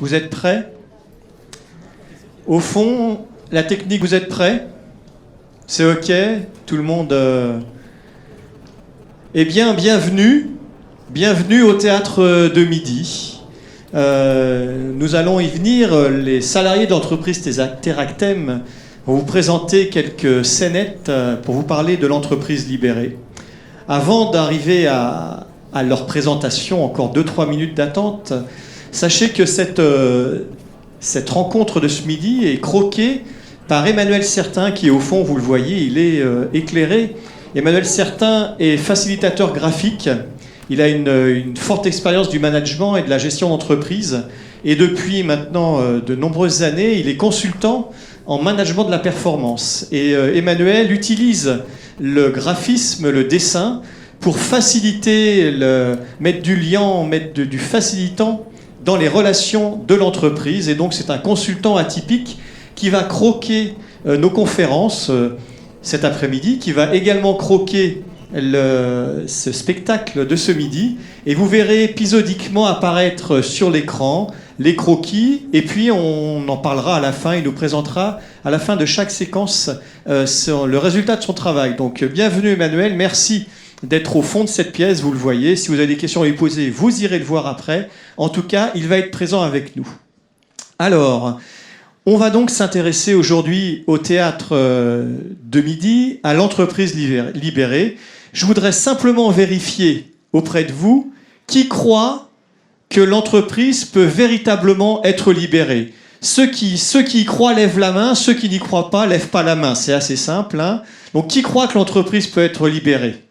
Vous êtes prêts? Au fond, la technique, vous êtes prêts? C'est OK? Tout le monde... Eh bien, bienvenue. Bienvenue au Théâtre de Midi. Nous allons y venir. Les salariés d'entreprise Teractem vont vous présenter quelques scénettes pour vous parler de l'entreprise libérée. Avant d'arriver à leur présentation, encore 2-3 minutes d'attente, sachez que cette rencontre de ce midi est croquée par Emmanuel Certain, qui au fond, vous le voyez, il est éclairé. Emmanuel Certain est facilitateur graphique. Il a une forte expérience du management et de la gestion d'entreprise. Et depuis maintenant de nombreuses années, il est consultant en management de la performance. Et Emmanuel utilise le graphisme, le dessin, pour faciliter, mettre du liant, mettre du facilitant dans les relations de l'entreprise. Et donc c'est un consultant atypique qui va croquer nos conférences cet après-midi, qui va également croquer ce spectacle de ce midi. Et vous verrez épisodiquement apparaître sur l'écran les croquis, et puis on en parlera à la fin. Il nous présentera à la fin de chaque séquence le résultat de son travail. Donc bienvenue Emmanuel, merci d'être au fond de cette pièce, vous le voyez. Si vous avez des questions à lui poser, vous irez le voir après. En tout cas, il va être présent avec nous. Alors, on va donc s'intéresser aujourd'hui au Théâtre de Midi, à l'entreprise libérée. Je voudrais simplement vérifier auprès de vous qui croit que l'entreprise peut véritablement être libérée. Ceux qui y croient lèvent la main, ceux qui n'y croient pas lèvent pas la main. C'est assez simple, hein. Donc qui croit que l'entreprise peut être libérée?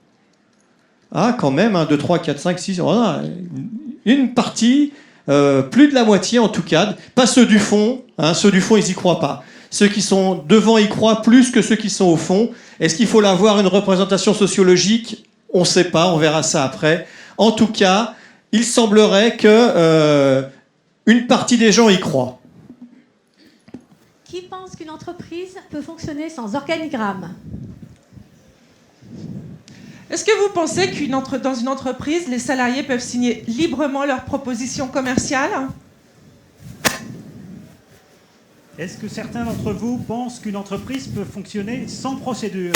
Ah, quand même, 1, 2, 3, 4, 5, 6, voilà, une partie, plus de la moitié en tout cas, pas ceux du fond, hein, ceux du fond ils y croient pas. Ceux qui sont devant y croient plus que ceux qui sont au fond. Est-ce qu'il faut avoir une représentation sociologique? On ne sait pas, on verra ça après. En tout cas, il semblerait que une partie des gens y croient. Qui pense qu'une entreprise peut fonctionner sans organigramme? Est-ce que vous pensez que dans une entreprise, les salariés peuvent signer librement leurs propositions commerciales? Est-ce que certains d'entre vous pensent qu'une entreprise peut fonctionner sans procédure?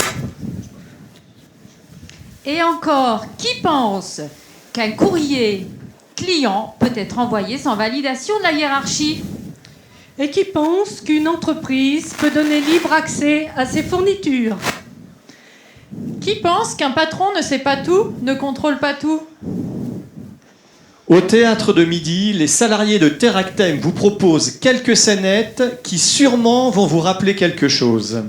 Et encore, qui pense qu'un courrier client peut être envoyé sans validation de la hiérarchie? Et qui pense qu'une entreprise peut donner libre accès à ses fournitures? Qui pense qu'un patron ne sait pas tout, ne contrôle pas tout? Au Théâtre de Midi, les salariés de Teractem vous proposent quelques scénettes qui sûrement vont vous rappeler quelque chose.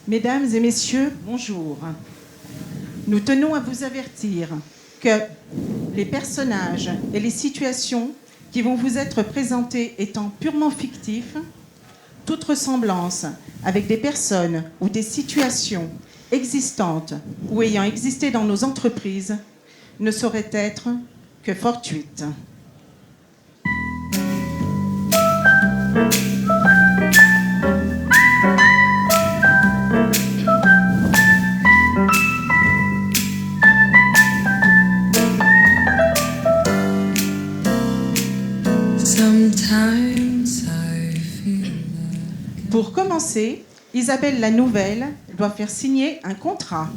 Mesdames et messieurs, bonjour. Nous tenons à vous avertir que les personnages et les situations qui vont vous être présentés étant purement fictifs, toute ressemblance avec des personnes ou des situations existantes ou ayant existé dans nos entreprises ne saurait être que fortuite. Pour commencer, Isabelle la Nouvelle doit faire signer un contrat.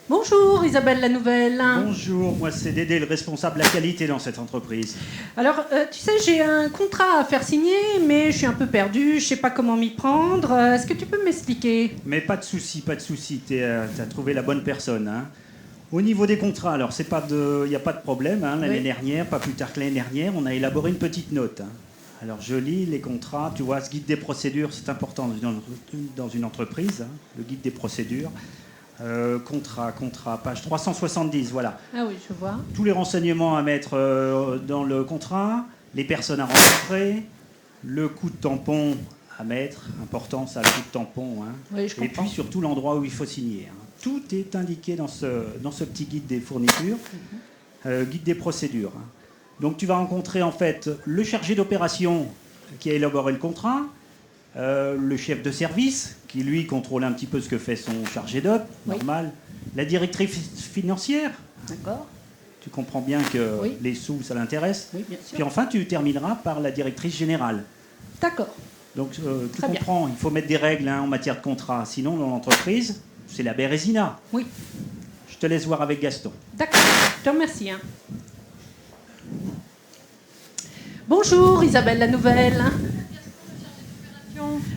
Bonjour Isabelle la Nouvelle. Bonjour, moi c'est Dédé, le responsable de la qualité dans cette entreprise. Alors, tu sais, j'ai un contrat à faire signer, mais je suis un peu perdue, je sais pas comment m'y prendre. Est-ce que tu peux m'expliquer? Mais pas de souci, t'as trouvé la bonne personne, hein. Au niveau des contrats, alors il n'y a pas de problème, hein. L'année dernière, pas plus tard que l'année dernière, on a élaboré une petite note, hein. Alors je lis les contrats, tu vois, ce guide des procédures, c'est important dans une entreprise, hein, le guide des procédures. Contrat, page 370, voilà. Ah oui, je vois. Tous les renseignements à mettre dans le contrat, les personnes à rencontrer, le coup de tampon à mettre, important ça, le coup de tampon, hein. Oui, je comprends. Et puis surtout l'endroit où il faut signer, hein. Tout est indiqué dans ce petit guide des fournitures, guide des procédures, hein. Donc tu vas rencontrer en fait le chargé d'opération qui a élaboré le contrat, le chef de service, qui lui contrôle un petit peu ce que fait son chargé d'op, Oui. normal, la directrice financière, D'accord. tu comprends bien que Oui. les sous, ça l'intéresse, Oui, bien sûr. puis enfin tu termineras par la directrice générale. D'accord. Donc tu Très bien. comprends, il faut mettre des règles en matière de contrat, sinon dans l'entreprise, c'est la bérésina. Oui. Je te laisse voir avec Gaston. D'accord. Je te remercie. Hein. Bonjour, Isabelle la Nouvelle.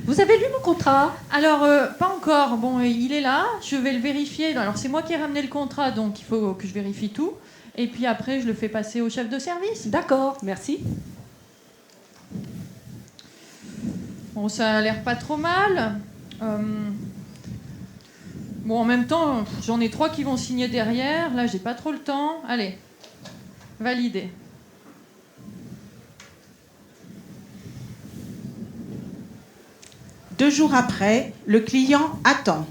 Vous avez lu mon contrat? Alors, pas encore. Bon, il est là. Je vais le vérifier. Alors, c'est moi qui ai ramené le contrat, donc il faut que je vérifie tout. Et puis après, je le fais passer au chef de service. D'accord, merci. Bon, ça a l'air pas trop mal. Bon, en même temps, j'en ai 3 qui vont signer derrière. Là, j'ai pas trop le temps. Allez, validé. Deux jours après, le client attend.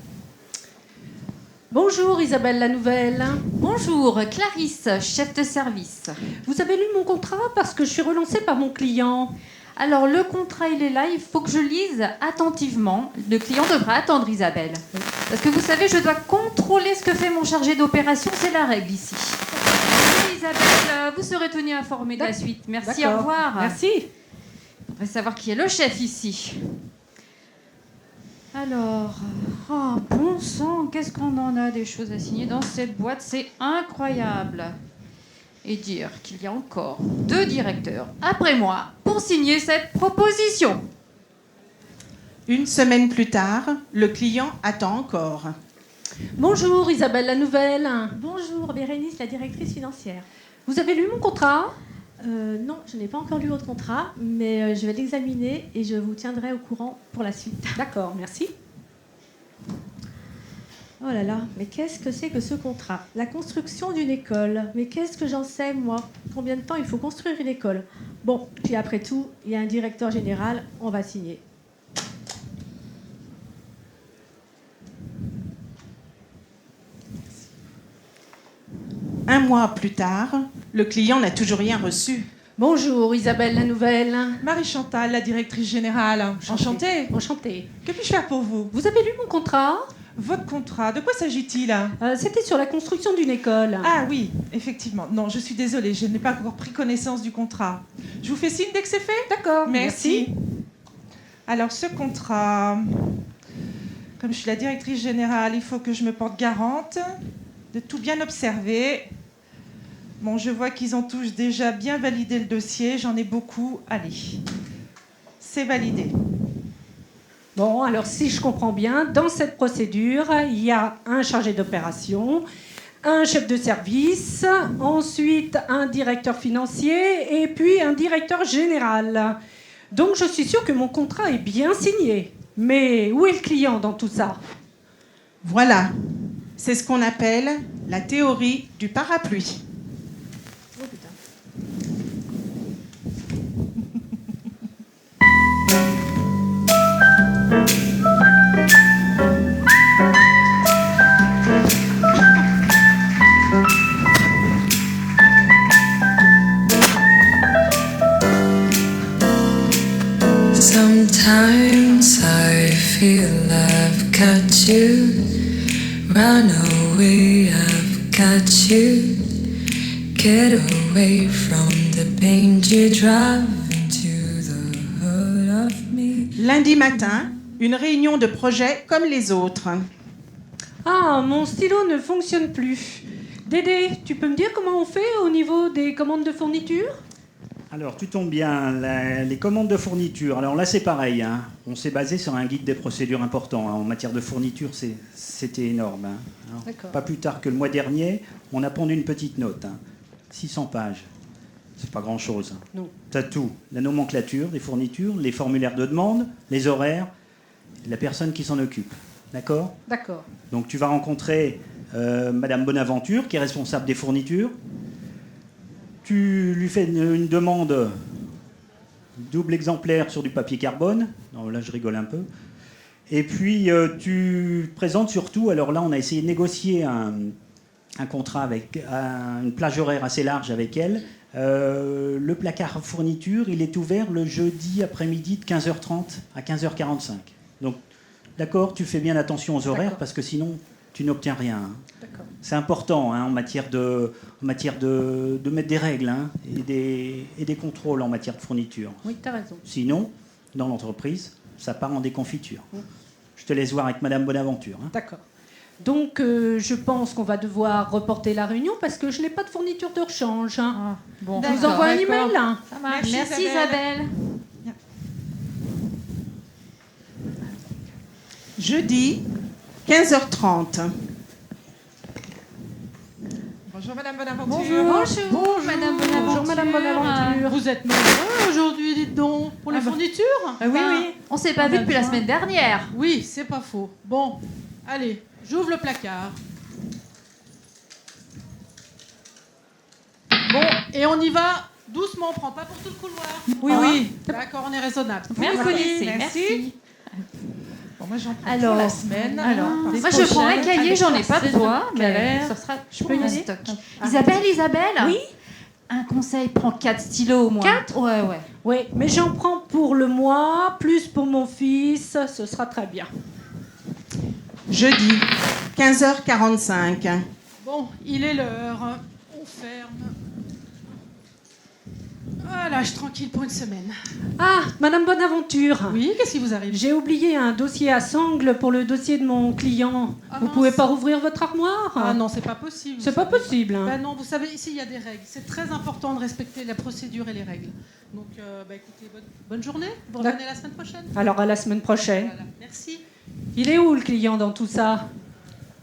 Bonjour, Isabelle la Nouvelle. Bonjour, Clarisse, chef de service. Vous avez lu mon contrat parce que je suis relancée par mon client. Alors, le contrat, il est là. Il faut que je lise attentivement. Le client devra attendre Isabelle. Parce que vous savez, je dois contrôler ce que fait mon chargé d'opération. C'est la règle ici. Et Isabelle, vous serez tenue informée de la suite. Merci, au D'accord. revoir. Merci. On va savoir qui est le chef ici. Alors, oh, bon sang, qu'est-ce qu'on en a des choses à signer dans cette boîte, c'est incroyable. Et dire qu'il y a encore 2 directeurs après moi pour signer cette proposition. Une semaine plus tard, le client attend encore. Bonjour, Isabelle la Nouvelle. Bonjour, Bérénice, la directrice financière. Vous avez lu mon contrat? Non, je n'ai pas encore lu votre contrat, mais je vais l'examiner et je vous tiendrai au courant pour la suite. D'accord, merci. Oh là là, mais qu'est-ce que c'est que ce contrat? La construction d'une école. Mais qu'est-ce que j'en sais, moi? Combien de temps il faut construire une école? Bon, puis après tout, il y a un directeur général, on va signer. Un mois plus tard, le client n'a toujours rien reçu. Bonjour, Isabelle la Nouvelle. Marie-Chantal, la directrice générale. Enchantée. Enchantée. Que puis-je faire pour vous? Vous avez lu mon contrat? Votre contrat, de quoi s'agit-il? C'était sur la construction d'une école. Ah oui, effectivement. Non, je suis désolée, je n'ai pas encore pris connaissance du contrat. Je vous fais signe dès que c'est fait? D'accord, Merci. Alors, ce contrat, comme je suis la directrice générale, il faut que je me porte garante de tout bien observer. Bon, je vois qu'ils ont tous déjà bien validé le dossier. J'en ai beaucoup. Allez, c'est validé. Bon, alors si je comprends bien, dans cette procédure, il y a un chargé d'opération, un chef de service, ensuite un directeur financier et puis un directeur général. Donc je suis sûre que mon contrat est bien signé. Mais où est le client dans tout ça? Voilà, c'est ce qu'on appelle la théorie du parapluie. Oh putain. Sometimes I feel I've got you. Run away, I've got you. Get away from the pain you drive into the heart of me. Lundi matin, une réunion de projet comme les autres. Ah, mon stylo ne fonctionne plus. Dédé, tu peux me dire comment on fait au niveau des commandes de fourniture? Alors, tu tombes bien, les commandes de fourniture. Alors là, c'est pareil. Hein. On s'est basé sur un guide des procédures important. Hein. En matière de fourniture, c'était énorme. Hein. Alors, D'accord. pas plus tard que le mois dernier, on a pondu une petite note. Hein. 600 pages. C'est pas grand-chose. Hein. Non. Tu as tout. La nomenclature des fournitures, les formulaires de demande, les horaires, la personne qui s'en occupe. D'accord ? D'accord. Donc tu vas rencontrer Madame Bonaventure, qui est responsable des fournitures. Tu lui fais une demande double exemplaire sur du papier carbone. Non, là, je rigole un peu. Et puis, tu présentes surtout... Alors là, on a essayé de négocier un contrat avec une plage horaire assez large avec elle, Le placard fourniture, il est ouvert le jeudi après-midi de 15h30 à 15h45. Donc, d'accord, tu fais bien attention aux horaires parce que sinon, tu n'obtiens rien. Hein. C'est important en matière de mettre des règles et des contrôles en matière de fourniture. Oui, tu as raison. Sinon, dans l'entreprise, ça part en déconfiture. Je te laisse voir avec Madame Bonaventure. Hein. D'accord. Donc, je pense qu'on va devoir reporter la réunion parce que je n'ai pas de fourniture de rechange. Hein. Bon, je vous envoie un email. Hein. Ça marche. Merci, Isabelle. Jeudi, 15h30. Bonjour Madame Bonaventure. Bonjour, Madame Bonaventure. Bonjour, Madame Bonaventure. Vous êtes nombreux aujourd'hui, dites donc, pour les fournitures. Oui. On s'est pas vu depuis la semaine dernière. Oui, c'est pas faux. Bon, allez, j'ouvre le placard. Bon, et on y va doucement, on prend pas pour tout le couloir. Oui. D'accord, on est raisonnable. Vous me connaissez, Merci. merci. Bon, moi j'en prends Alors, pour la semaine. Moi, je prends un cahier, j'en ai pas besoin, mais ça ça sera Je peux y mon aller stock. Isabelle Oui. Un conseil, prends 4 stylos au moins. 4 Ouais. Oui, mais j'en prends pour le mois, plus pour mon fils, ce sera très bien. Jeudi, 15h45. Bon, il est l'heure. On ferme. Voilà, je suis tranquille pour une semaine. Ah, Madame Bonaventure. Oui, qu'est-ce qui vous arrive? J'ai oublié un dossier à sangle pour le dossier de mon client. Ah, Vous mince. pouvez pas rouvrir votre armoire? Ah non, c'est pas possible. C'est pas possible. Hein. Ben non, vous savez, ici, il y a des règles. C'est très important de respecter la procédure et les règles. Donc, écoutez, bonne journée. Vous revenez la semaine prochaine. Alors à la semaine prochaine. Voilà, merci. Il est où le client dans tout ça?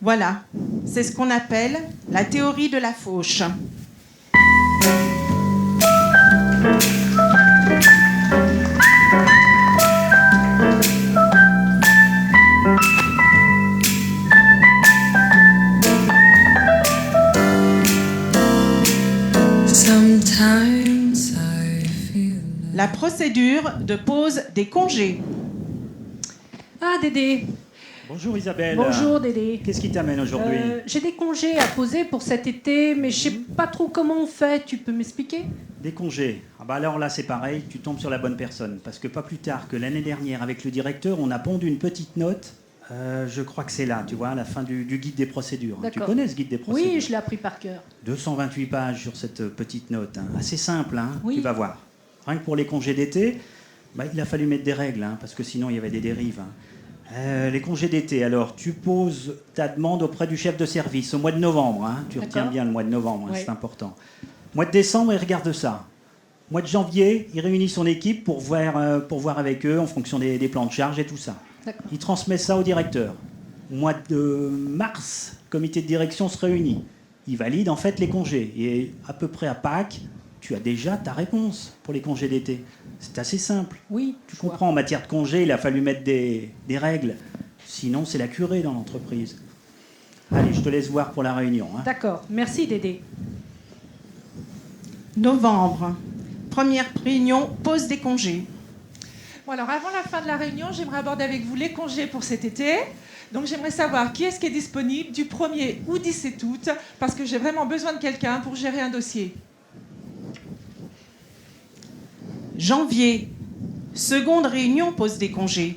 Voilà, c'est ce qu'on appelle la théorie de la fauche. Sometimes I feel La procédure de pose des congés. Ah, Dédé. Bonjour Isabelle. Bonjour, Dédé. Qu'est-ce qui t'amène aujourd'hui? J'ai des congés à poser pour cet été, mais je sais pas trop comment on fait. Tu peux m'expliquer? Des congés. Ah bah alors là c'est pareil, tu tombes sur la bonne personne. Parce que pas plus tard que l'année dernière avec le directeur, on a pondu une petite note. Je crois que c'est là, tu vois, à la fin du guide des procédures. Tu D'accord. connais ce guide des procédures? Oui, je l'ai appris par cœur. 228 pages sur cette petite note. Hein. Assez simple, hein, Oui. tu vas voir. Rien que pour les congés d'été, il a fallu mettre des règles, hein, parce que sinon il y avait des dérives. Hein. Les congés d'été, alors tu poses ta demande auprès du chef de service au mois de novembre. Hein. Tu retiens D'accord. bien le mois de novembre, hein, Oui. c'est important. Mois de décembre, il regarde ça. Mois de janvier, il réunit son équipe pour voir avec eux en fonction des plans de charge et tout ça. D'accord. Il transmet ça au directeur. Au mois de mars, le comité de direction se réunit. Il valide en fait les congés. Et à peu près à Pâques, tu as déjà ta réponse pour les congés d'été. C'est assez simple. Oui. Tu comprends, en matière de congés, il a fallu mettre des règles. Sinon, c'est la curée dans l'entreprise. Allez, je te laisse voir pour la réunion. Hein. D'accord. Merci, Dédé. Novembre, première réunion, pose des congés. Bon, alors avant la fin de la réunion, j'aimerais aborder avec vous les congés pour cet été. Donc j'aimerais savoir qui est-ce qui est disponible du 1er au 17 août, parce que j'ai vraiment besoin de quelqu'un pour gérer un dossier. Janvier, seconde réunion, pose des congés.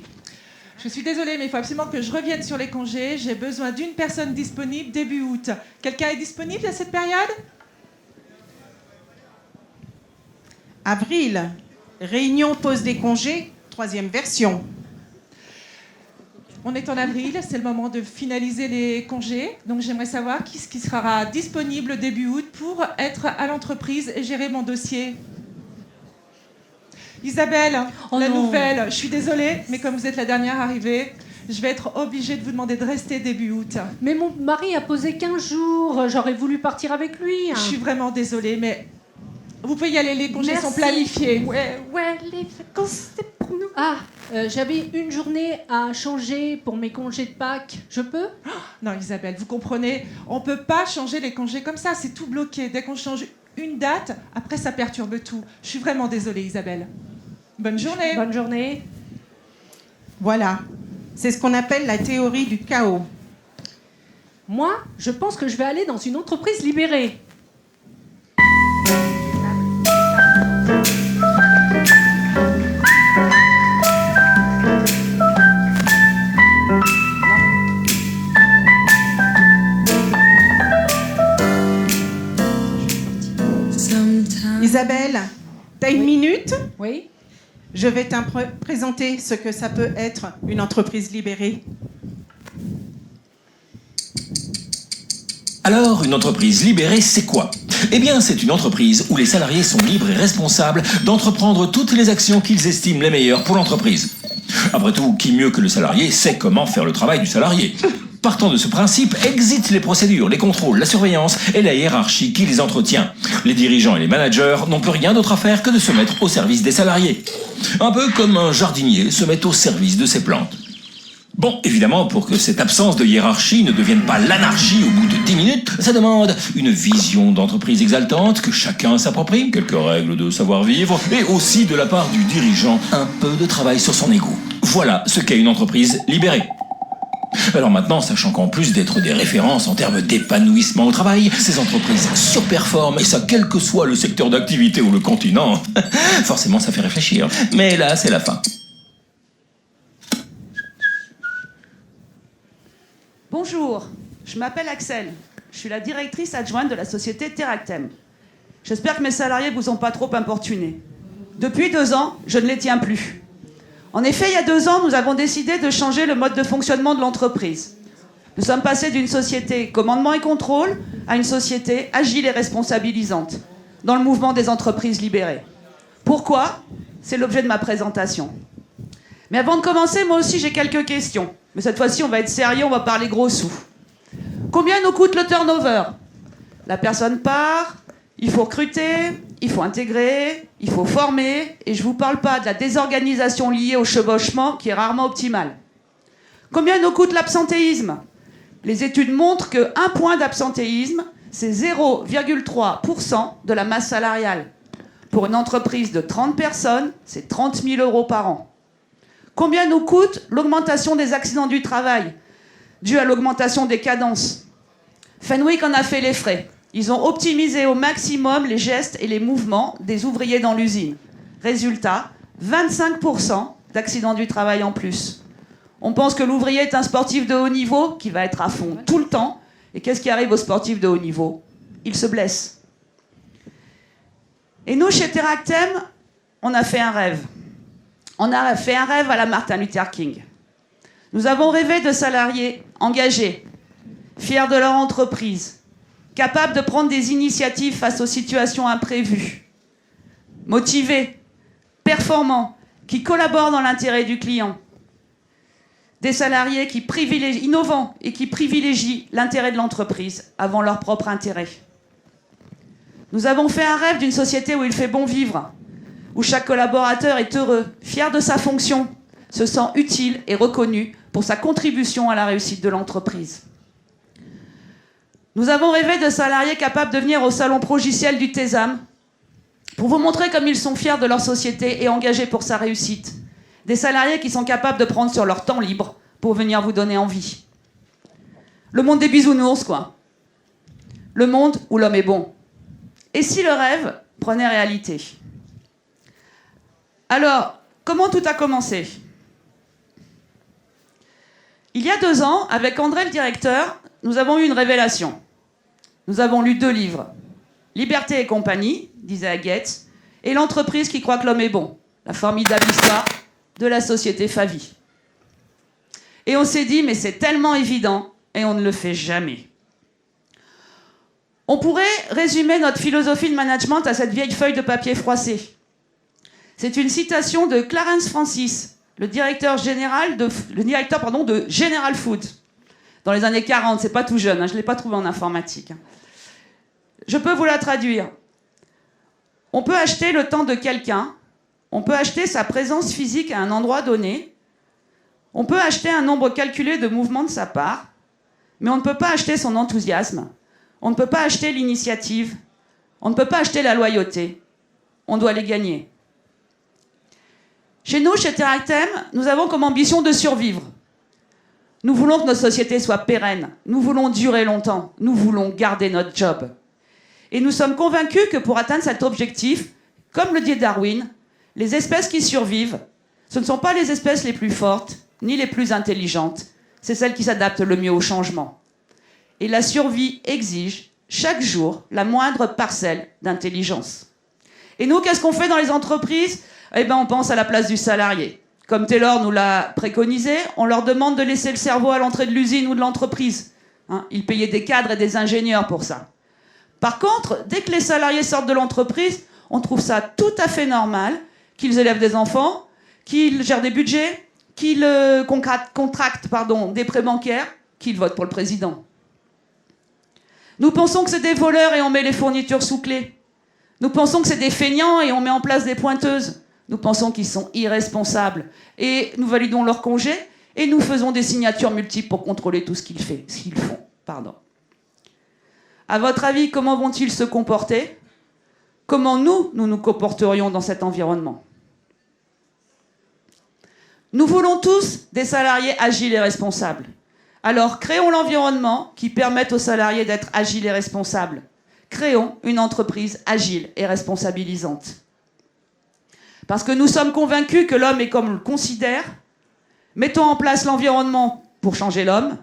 Je suis désolée, mais il faut absolument que je revienne sur les congés. J'ai besoin d'une personne disponible début août. Quelqu'un est disponible à cette période? Avril, réunion, pose des congés, troisième version. On est en avril, c'est le moment de finaliser les congés. Donc j'aimerais savoir qui sera disponible début août pour être à l'entreprise et gérer mon dossier. Isabelle, Oh la non. nouvelle, je suis désolée, mais comme vous êtes la dernière arrivée, je vais être obligée de vous demander de rester début août. Mais mon mari a posé 15 jours. J'aurais voulu partir avec lui. Hein. Je suis vraiment désolée, mais vous pouvez y aller, les congés Merci. sont planifiés. Ouais, les vacances, c'est pour nous. Ah, j'avais une journée à changer pour mes congés de Pâques. Je peux? Non, Isabelle, vous comprenez, on ne peut pas changer les congés comme ça, c'est tout bloqué. Dès qu'on change une date, après ça perturbe tout. Je suis vraiment désolée, Isabelle. Bonne journée. Bonne journée. Voilà, c'est ce qu'on appelle la théorie du chaos. Moi, je pense que je vais aller dans une entreprise libérée. Je vais présenter ce que ça peut être une entreprise libérée. Alors, une entreprise libérée, c'est quoi? Eh bien, c'est une entreprise où les salariés sont libres et responsables d'entreprendre toutes les actions qu'ils estiment les meilleures pour l'entreprise. Après tout, qui mieux que le salarié sait comment faire le travail du salarié? Partant de ce principe, exit les procédures, les contrôles, la surveillance et la hiérarchie qui les entretient. Les dirigeants et les managers n'ont plus rien d'autre à faire que de se mettre au service des salariés. Un peu comme un jardinier se met au service de ses plantes. Bon, évidemment, pour que cette absence de hiérarchie ne devienne pas l'anarchie au bout de 10 minutes, ça demande une vision d'entreprise exaltante, que chacun s'approprie, quelques règles de savoir-vivre, et aussi de la part du dirigeant, un peu de travail sur son ego. Voilà ce qu'est une entreprise libérée. Alors maintenant, sachant qu'en plus d'être des références en termes d'épanouissement au travail, ces entreprises surperforment, et ça quel que soit le secteur d'activité ou le continent, forcément ça fait réfléchir. Mais là, c'est la fin. Bonjour, je m'appelle Axel. Je suis la directrice adjointe de la société Teractem. J'espère que mes salariés ne vous ont pas trop importunés. Depuis 2 ans, je ne les tiens plus. En effet, il y a 2 ans, nous avons décidé de changer le mode de fonctionnement de l'entreprise. Nous sommes passés d'une société commandement et contrôle à une société agile et responsabilisante, dans le mouvement des entreprises libérées. Pourquoi? C'est l'objet de ma présentation. Mais avant de commencer, moi aussi j'ai quelques questions. Mais cette fois-ci, on va être sérieux, on va parler gros sous. Combien nous coûte le turnover? La personne part, il faut recruter, il faut intégrer, il faut former, et je ne vous parle pas de la désorganisation liée au chevauchement qui est rarement optimale. Combien nous coûte l'absentéisme? Les études montrent que 1 point d'absentéisme, c'est 0,3% de la masse salariale. Pour une entreprise de 30 personnes, c'est 30 000 € par an. Combien nous coûte l'augmentation des accidents du travail, due à l'augmentation des cadences? Fenwick en a fait les frais. Ils ont optimisé au maximum les gestes et les mouvements des ouvriers dans l'usine. Résultat, 25% d'accidents du travail en plus. On pense que l'ouvrier est un sportif de haut niveau qui va être à fond tout le temps. Et qu'est-ce qui arrive aux sportifs de haut niveau? Ils se blessent. Et nous, chez Teractem, on a fait un rêve. On a fait un rêve à la Martin Luther King. Nous avons rêvé de salariés engagés, fiers de leur entreprise, capables de prendre des initiatives face aux situations imprévues, motivés, performants, qui collaborent dans l'intérêt du client. Des salariés innovants et qui privilégient l'intérêt de l'entreprise avant leur propre intérêt. Nous avons fait un rêve d'une société où il fait bon vivre, où chaque collaborateur est heureux, fier de sa fonction, se sent utile et reconnu pour sa contribution à la réussite de l'entreprise. Nous avons rêvé de salariés capables de venir au salon Progiciel du TESAM pour vous montrer comme ils sont fiers de leur société et engagés pour sa réussite. Des salariés qui sont capables de prendre sur leur temps libre pour venir vous donner envie. Le monde des bisounours, quoi. Le monde où l'homme est bon. Et si le rêve prenait réalité? Alors, comment tout a commencé? Il y a 2 ans, avec André le directeur, nous avons eu une révélation. Nous avons lu 2 livres. Liberté et compagnie, d'Isaac Getz, et L'entreprise qui croit que l'homme est bon, la formidable histoire de la société Favi. Et on s'est dit, mais c'est tellement évident, et on ne le fait jamais. On pourrait résumer notre philosophie de management à cette vieille feuille de papier froissé. C'est une citation de Clarence Francis, le directeur de General Food, dans les années 40, c'est pas tout jeune, je ne l'ai pas trouvé en informatique. Je peux vous la traduire. On peut acheter le temps de quelqu'un, on peut acheter sa présence physique à un endroit donné, on peut acheter un nombre calculé de mouvements de sa part, mais on ne peut pas acheter son enthousiasme, on ne peut pas acheter l'initiative, on ne peut pas acheter la loyauté, on doit les gagner. Chez nous, chez Teractem, nous avons comme ambition de survivre. Nous voulons que notre société soit pérenne. Nous voulons durer longtemps. Nous voulons garder notre job. Et nous sommes convaincus que pour atteindre cet objectif, comme le dit Darwin, les espèces qui survivent, ce ne sont pas les espèces les plus fortes, ni les plus intelligentes. C'est celles qui s'adaptent le mieux au changement. Et la survie exige, chaque jour, la moindre parcelle d'intelligence. Et nous, qu'est-ce qu'on fait dans les entreprises? Eh ben, on pense à la place du salarié. Comme Taylor nous l'a préconisé, on leur demande de laisser le cerveau à l'entrée de l'usine ou de l'entreprise. Hein, ils payaient des cadres et des ingénieurs pour ça. Par contre, dès que les salariés sortent de l'entreprise, on trouve ça tout à fait normal qu'ils élèvent des enfants, qu'ils gèrent des budgets, qu'ils contractent des prêts bancaires, qu'ils votent pour le président. Nous pensons que c'est des voleurs et on met les fournitures sous clé. Nous pensons que c'est des feignants et on met en place des pointeuses. Nous pensons qu'ils sont irresponsables et nous validons leur congé et nous faisons des signatures multiples pour contrôler tout ce qu'ils font. À votre avis, comment vont-ils se comporter? Comment nous nous comporterions dans cet environnement? Nous voulons tous des salariés agiles et responsables. Alors créons l'environnement qui permette aux salariés d'être agiles et responsables. Créons une entreprise agile et responsabilisante. Parce que nous sommes convaincus que l'homme est comme on le considère. Mettons en place l'environnement pour changer l'homme.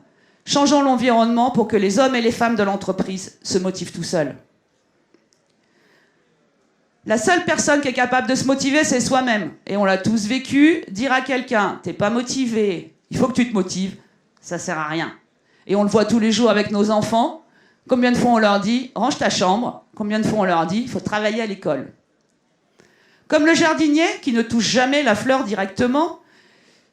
Changeons l'environnement pour que les hommes et les femmes de l'entreprise se motivent tout seuls. La seule personne qui est capable de se motiver, c'est soi-même. Et on l'a tous vécu. Dire à quelqu'un, t'es pas motivé, il faut que tu te motives, ça sert à rien. Et on le voit tous les jours avec nos enfants. Combien de fois on leur dit, range ta chambre. Combien de fois on leur dit, il faut travailler à l'école. Comme le jardinier qui ne touche jamais la fleur directement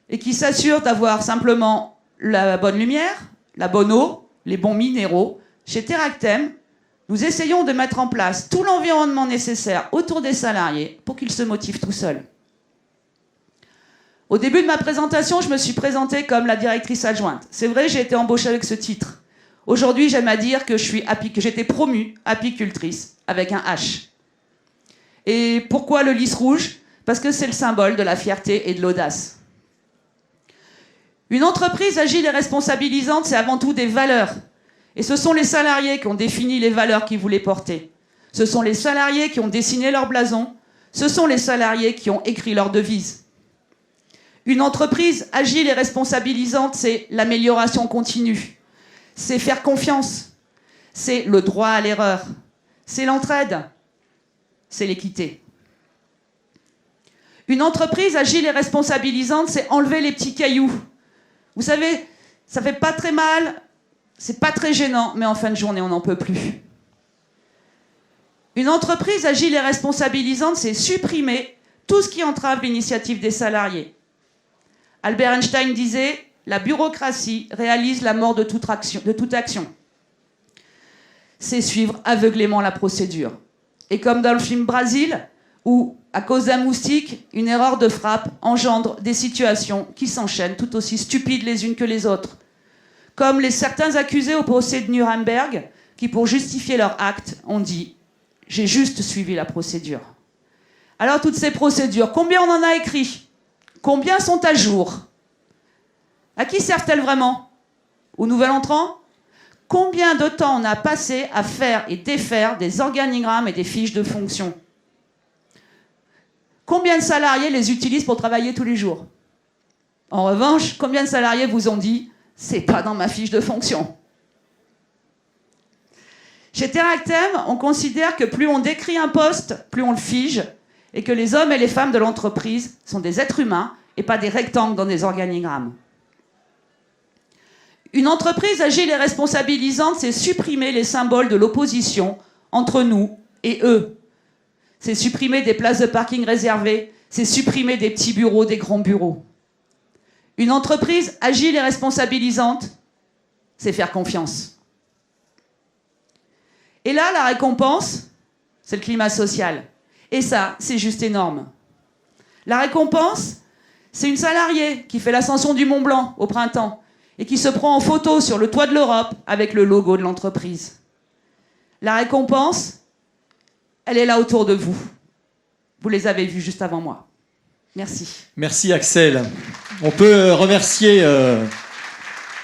et qui s'assure d'avoir simplement la bonne lumière, la bonne eau, les bons minéraux. Chez Teractem, nous essayons de mettre en place tout l'environnement nécessaire autour des salariés pour qu'ils se motivent tout seuls. Au début de ma présentation, je me suis présentée comme la directrice adjointe. C'est vrai, j'ai été embauchée avec ce titre. Aujourd'hui, j'aime à dire que j'étais promue apicultrice avec un H. Et pourquoi le lys rouge? Parce que c'est le symbole de la fierté et de l'audace. Une entreprise agile et responsabilisante, c'est avant tout des valeurs. Et ce sont les salariés qui ont défini les valeurs qu'ils voulaient porter. Ce sont les salariés qui ont dessiné leur blason. Ce sont les salariés qui ont écrit leur devise. Une entreprise agile et responsabilisante, c'est l'amélioration continue. C'est faire confiance. C'est le droit à l'erreur. C'est l'entraide. C'est l'équité. Une entreprise agile et responsabilisante, c'est enlever les petits cailloux. Vous savez, ça fait pas très mal, c'est pas très gênant, mais en fin de journée, on n'en peut plus. Une entreprise agile et responsabilisante, c'est supprimer tout ce qui entrave l'initiative des salariés. Albert Einstein disait « La bureaucratie réalise la mort de toute action. » C'est suivre aveuglément la procédure. Et comme dans le film Brasil, où, à cause d'un moustique, une erreur de frappe engendre des situations qui s'enchaînent tout aussi stupides les unes que les autres. Comme certains accusés au procès de Nuremberg, qui pour justifier leur acte ont dit « J'ai juste suivi la procédure ». Alors toutes ces procédures, combien on en a écrit? Combien sont à jour? À qui servent-elles vraiment? Au nouvel entrant? Combien de temps on a passé à faire et défaire des organigrammes et des fiches de fonction? Combien de salariés les utilisent pour travailler tous les jours? En revanche, combien de salariés vous ont dit « c'est pas dans ma fiche de fonction ». Chez Teractem, on considère que plus on décrit un poste, plus on le fige, et que les hommes et les femmes de l'entreprise sont des êtres humains et pas des rectangles dans des organigrammes. Une entreprise agile et responsabilisante, c'est supprimer les symboles de l'opposition entre nous et eux. C'est supprimer des places de parking réservées, c'est supprimer des petits bureaux, des grands bureaux. Une entreprise agile et responsabilisante, c'est faire confiance. Et là, la récompense, c'est le climat social. Et ça, c'est juste énorme. La récompense, c'est une salariée qui fait l'ascension du Mont Blanc au printemps et qui se prend en photo sur le toit de l'Europe avec le logo de l'entreprise. La récompense, elle est là autour de vous. Vous les avez vus juste avant moi. Merci. Merci Axel. On peut remercier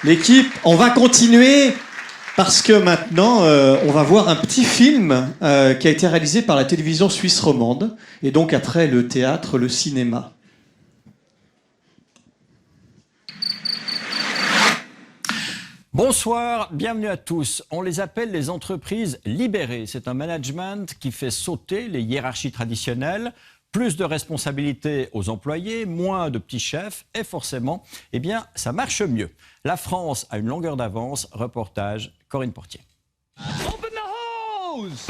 l'équipe. On va continuer parce que maintenant, on va voir un petit film qui a été réalisé par la télévision suisse romande et donc après le théâtre, le cinéma. Bonsoir, bienvenue à tous. On les appelle les entreprises libérées. C'est un management qui fait sauter les hiérarchies traditionnelles Plus de responsabilités aux employés, moins de petits chefs, et forcément, eh bien, ça marche mieux. La France a une longueur d'avance. Reportage Corinne Portier. Open the hose!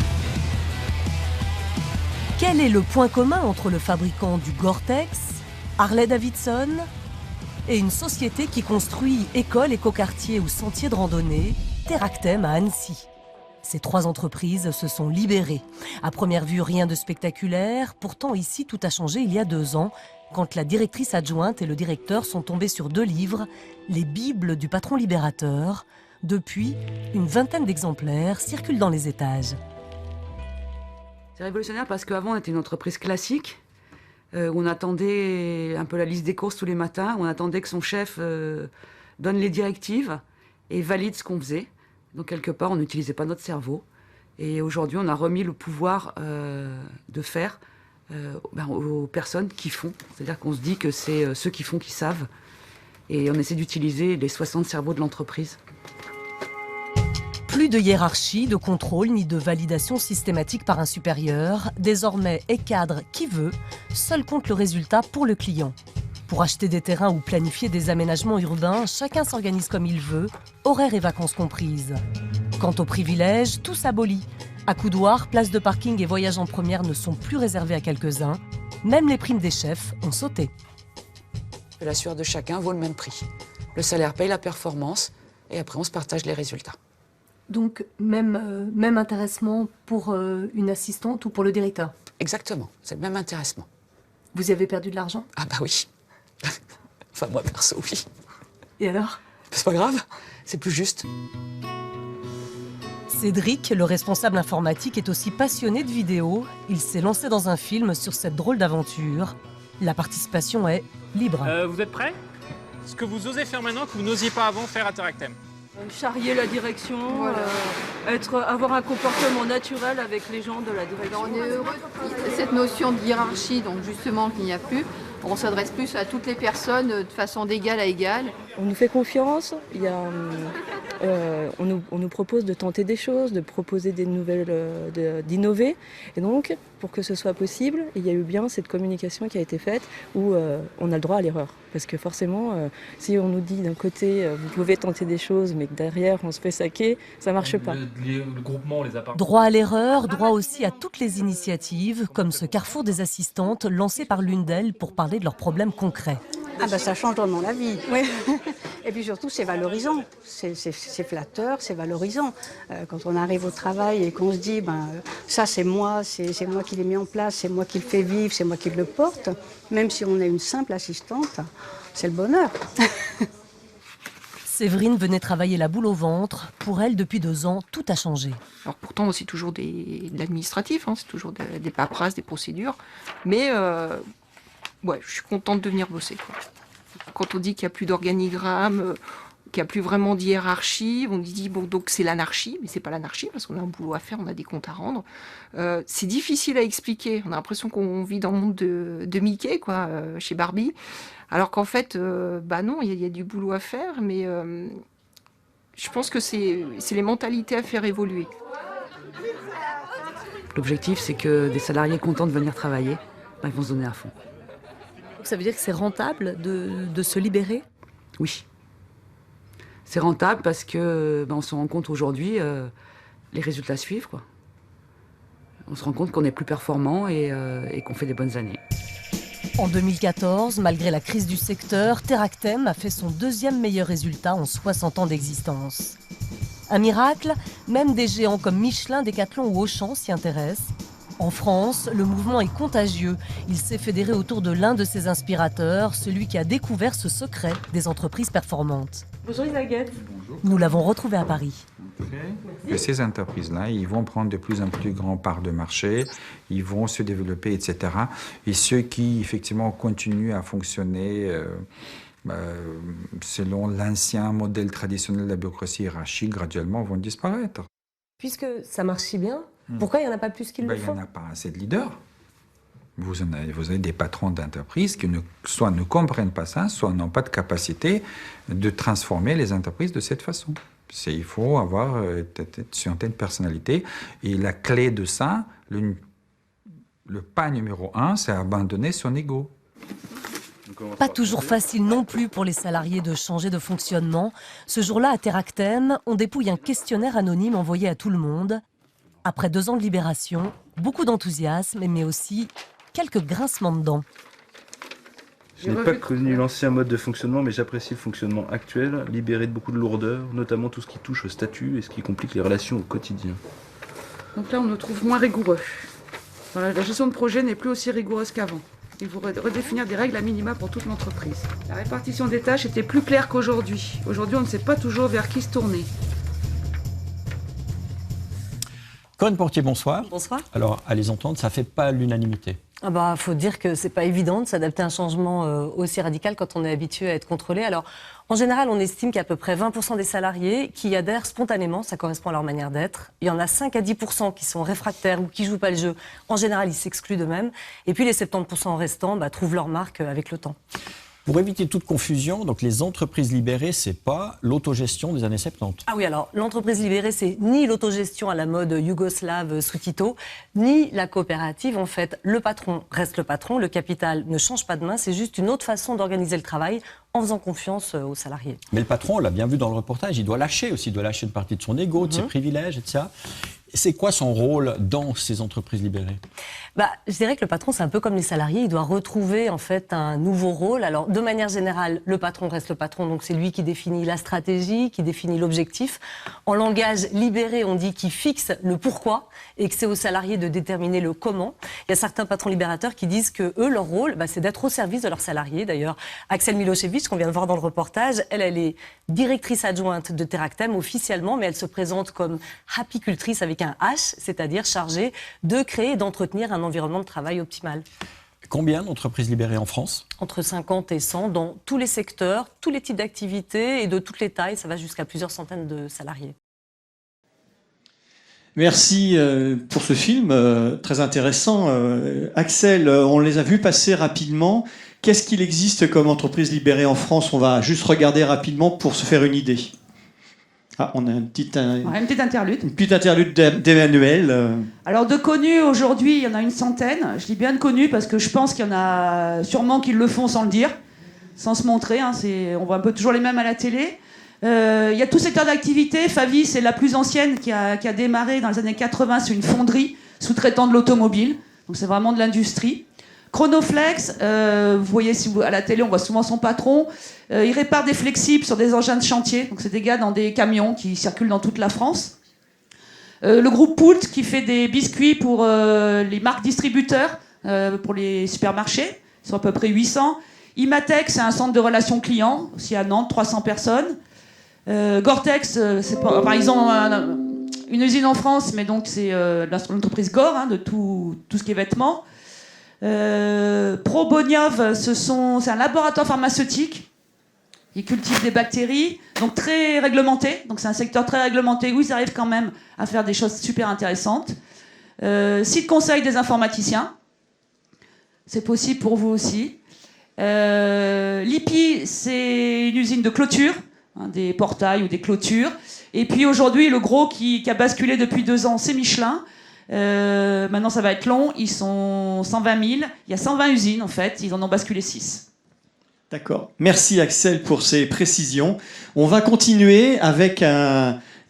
Quel est le point commun entre le fabricant du Gore-Tex, Harley-Davidson, et une société qui construit écoles, écoquartiers ou sentiers de randonnée, Teractem à Annecy? Ces 3 entreprises se sont libérées. À première vue, rien de spectaculaire. Pourtant, ici, tout a changé il y a 2 ans, quand la directrice adjointe et le directeur sont tombés sur 2 livres, les Bibles du patron libérateur. Depuis, une vingtaine d'exemplaires circulent dans les étages. C'est révolutionnaire parce qu'avant, on était une entreprise classique, où on attendait un peu la liste des courses tous les matins, où on attendait que son chef donne les directives et valide ce qu'on faisait. Donc, quelque part, on n'utilisait pas notre cerveau. Et aujourd'hui, on a remis le pouvoir de faire aux personnes qui font. C'est-à-dire qu'on se dit que c'est ceux qui font qui savent. Et on essaie d'utiliser les 60 cerveaux de l'entreprise. Plus de hiérarchie, de contrôle, ni de validation systématique par un supérieur. Désormais, cadre qui veut, seul compte le résultat pour le client. Pour acheter des terrains ou planifier des aménagements urbains, chacun s'organise comme il veut, horaires et vacances comprises. Quant aux privilèges, tout s'abolit. Accoudoirs, places de parking et voyages en première ne sont plus réservés à quelques-uns. Même les primes des chefs ont sauté. La sueur de chacun vaut le même prix. Le salaire paye la performance et après on se partage les résultats. Donc même intéressement pour une assistante ou pour le directeur? Exactement, c'est le même intéressement. Vous y avez perdu de l'argent? Ah bah oui. Enfin moi perso, oui. Et alors? C'est pas grave, c'est plus juste. Cédric, le responsable informatique, est aussi passionné de vidéos. Il s'est lancé dans un film sur cette drôle d'aventure. La participation est libre. Vous êtes prêts? Ce que vous osez faire maintenant que vous n'osiez pas avant faire à Teractem. Charrier la direction, voilà. Avoir un comportement naturel avec les gens de la direction. On est heureux. Cette notion de hiérarchie, donc justement qu'il n'y a plus, on s'adresse plus à toutes les personnes de façon d'égal à égal. On nous fait confiance, on nous propose de tenter des choses, de proposer des nouvelles, d'innover. Et donc, pour que ce soit possible, il y a eu bien cette communication qui a été faite où on a le droit à l'erreur. Parce que forcément, si on nous dit d'un côté, vous pouvez tenter des choses, mais que derrière, on se fait saquer, ça ne marche pas. Le groupement, les appartements. Droit à l'erreur, droit aussi à toutes les initiatives, comme ce carrefour des assistantes lancé par l'une d'elles pour parler de leurs problèmes concrets. Ah ben ça change vraiment la vie. Oui. Et puis surtout, c'est valorisant. C'est flatteur, c'est valorisant. Quand on arrive au travail et qu'on se dit, ça c'est moi qui l'ai mis en place, c'est moi qui le fais vivre, c'est moi qui le porte, même si on est une simple assistante, c'est le bonheur. Séverine venait travailler la boule au ventre. Pour elle, depuis 2 ans, tout a changé. Alors pourtant, c'est toujours de l'administratif, c'est toujours des paperasses, des procédures. Mais ouais, je suis contente de venir bosser, quoi. Quand on dit qu'il n'y a plus d'organigramme, qu'il n'y a plus vraiment d'hiérarchie, on dit bon, donc c'est l'anarchie, mais c'est pas l'anarchie parce qu'on a un boulot à faire, on a des comptes à rendre. C'est difficile à expliquer. On a l'impression qu'on vit dans le monde de Mickey, quoi, chez Barbie. Alors qu'en fait, non, il y a du boulot à faire, mais je pense que c'est les mentalités à faire évoluer. L'objectif, c'est que des salariés contents de venir travailler, ils vont se donner à fond. Ça veut dire que c'est rentable de se libérer? Oui. C'est rentable parce que on se rend compte aujourd'hui, les résultats suivent, quoi. On se rend compte qu'on est plus performant et qu'on fait des bonnes années. En 2014, malgré la crise du secteur, Teractem a fait son 2e meilleur résultat en 60 ans d'existence. Un miracle, même des géants comme Michelin, Decathlon ou Auchan s'y intéressent. En France, le mouvement est contagieux. Il s'est fédéré autour de l'un de ses inspirateurs, celui qui a découvert ce secret des entreprises performantes. Bonjour Isaguette. Nous l'avons retrouvé à Paris. Que ces entreprises-là, ils vont prendre de plus en plus grand part de marché, ils vont se développer, etc. Et ceux qui, effectivement, continuent à fonctionner selon l'ancien modèle traditionnel de la bureaucratie hiérarchique, graduellement vont disparaître. Puisque ça marche si bien, pourquoi il n'y en a pas plus qui le font? Il n'y en a pas assez de leaders. Vous avez des patrons d'entreprises qui soit ne comprennent pas ça, soit n'ont pas de capacité de transformer les entreprises de cette façon. Il faut avoir une certaine personnalité. Et la clé de ça, Le pas numéro 1, c'est abandonner son ego. Pas toujours facile non plus pour les salariés de changer de fonctionnement. Ce jour-là, à Teractem, on dépouille un questionnaire anonyme envoyé à tout le monde. Après 2 ans de libération, beaucoup d'enthousiasme, mais aussi quelques grincements de dents. Je n'ai pas connu l'ancien mode de fonctionnement, mais j'apprécie le fonctionnement actuel, libéré de beaucoup de lourdeur, notamment tout ce qui touche au statut et ce qui complique les relations au quotidien. Donc là, on nous trouve moins rigoureux. Voilà, la gestion de projet n'est plus aussi rigoureuse qu'avant. Il faut redéfinir des règles à minima pour toute l'entreprise. La répartition des tâches était plus claire qu'aujourd'hui. Aujourd'hui, on ne sait pas toujours vers qui se tourner. Corinne Portier, bonsoir. Bonsoir. Alors, à les entendre, ça ne fait pas l'unanimité. Ah bah, faut dire que c'est pas évident de s'adapter à un changement aussi radical quand on est habitué à être contrôlé. Alors, en général, on estime qu'il y a à peu près 20% des salariés qui adhèrent spontanément, ça correspond à leur manière d'être. Il y en a 5 à 10% qui sont réfractaires ou qui jouent pas le jeu. En général, ils s'excluent d'eux-mêmes. Et puis les 70% restants trouvent leur marque avec le temps. Pour éviter toute confusion, donc les entreprises libérées, c'est pas l'autogestion des années 70. Ah oui, alors l'entreprise libérée, c'est ni l'autogestion à la mode yougoslave sous Tito, ni la coopérative. En fait, le patron reste le patron, le capital ne change pas de main, c'est juste une autre façon d'organiser le travail en faisant confiance aux salariés. Mais le patron, on l'a bien vu dans le reportage, il doit lâcher aussi, il doit lâcher une partie de son ego, de ses privilèges, etc. C'est quoi son rôle dans ces entreprises libérées ? Je dirais que le patron, c'est un peu comme les salariés, il doit retrouver en fait un nouveau rôle. Alors, de manière générale, le patron reste le patron, donc c'est lui qui définit la stratégie, qui définit l'objectif. En langage libéré, on dit qu'il fixe le pourquoi et que c'est aux salariés de déterminer le comment. Il y a certains patrons libérateurs qui disent que eux, leur rôle, c'est d'être au service de leurs salariés. D'ailleurs, Axel Milosevic, qu'on vient de voir dans le reportage, elle est directrice adjointe de Teractem officiellement, mais elle se présente comme apicultrice avec un H, c'est-à-dire chargée de créer et d'entretenir un environnement de travail optimal. Combien d'entreprises libérées en France ? Entre 50 et 100 dans tous les secteurs, tous les types d'activités et de toutes les tailles. Ça va jusqu'à plusieurs centaines de salariés. Merci pour ce film très intéressant. Axel, on les a vus passer rapidement. Qu'est-ce qu'il existe comme entreprise libérée en France ? On va juste regarder rapidement pour se faire une idée. Ah, on a une petite interlude. Une petite interlude d'Emmanuel. Alors de connus, aujourd'hui, il y en a une centaine. Je dis bien de connus parce que je pense qu'il y en a sûrement qui le font sans le dire, sans se montrer. On voit un peu toujours les mêmes à la télé. Il y a tout secteur d'activité. Favi, c'est la plus ancienne qui a démarré dans les années 80. C'est une fonderie sous-traitant de l'automobile. Donc c'est vraiment de l'industrie. Chronoflex, vous voyez à la télé, on voit souvent son patron. Il répare des flexibles sur des engins de chantier. Donc c'est des gars dans des camions qui circulent dans toute la France. Le groupe Poult qui fait des biscuits pour les marques distributeurs, pour les supermarchés. Ils sont à peu près 800. Imatec, c'est un centre de relations clients, aussi à Nantes, 300 personnes. Gore-Tex, ils ont une usine en France, mais donc c'est l'entreprise Gore, de tout ce qui est vêtements. Proboniov, c'est un laboratoire pharmaceutique. Ils cultivent des bactéries, donc très réglementé. Donc c'est un secteur très réglementé où ils arrivent quand même à faire des choses super intéressantes. Site conseil des informaticiens, c'est possible pour vous aussi. L'IPI, c'est une usine de clôture, des portails ou des clôtures. Et puis aujourd'hui, le gros qui a basculé depuis 2 ans, c'est Michelin. Maintenant, ça va être long. Ils sont 120 000. Il y a 120 usines, en fait. Ils en ont basculé 6. D'accord. Merci, Axel, pour ces précisions. On va continuer avec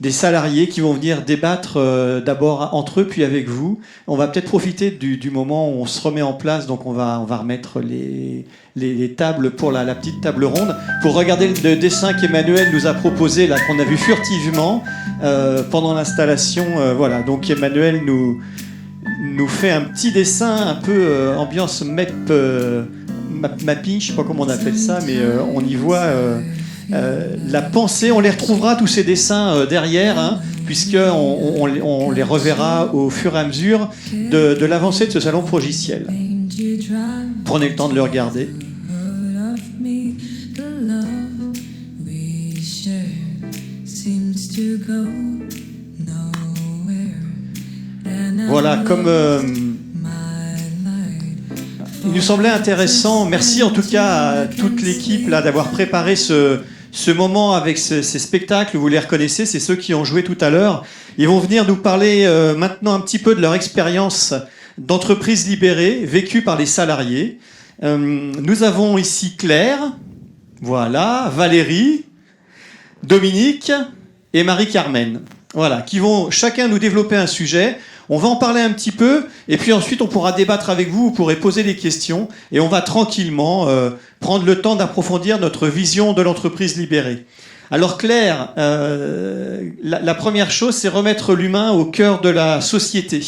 des salariés qui vont venir débattre d'abord entre eux, puis avec vous. On va peut-être profiter du moment où on se remet en place. Donc, on va remettre les tables pour la petite table ronde. Pour regarder le dessin qu'Emmanuel nous a proposé, là, qu'on a vu furtivement pendant l'installation. Voilà. Donc, Emmanuel nous fait un petit dessin un peu ambiance mapping, je ne sais pas comment on appelle ça, mais on y voit la pensée. On les retrouvera, tous ces dessins, derrière, puisqu'on les reverra au fur et à mesure de l'avancée de ce salon progiciel. Prenez le temps de le regarder. Voilà, comme... il nous semblait intéressant, merci en tout cas à toute l'équipe là, d'avoir préparé ce moment avec ces spectacles. Vous les reconnaissez, c'est ceux qui ont joué tout à l'heure. Ils vont venir nous parler maintenant un petit peu de leur expérience d'entreprise libérée vécue par les salariés. Nous avons ici Claire, voilà, Valérie, Dominique et Marie-Carmen. Voilà, qui vont chacun nous développer un sujet. On va en parler un petit peu, et puis ensuite on pourra débattre avec vous, vous pourrez poser des questions, et on va tranquillement prendre le temps d'approfondir notre vision de l'entreprise libérée. Alors Claire, la première chose, c'est remettre l'humain au cœur de la société.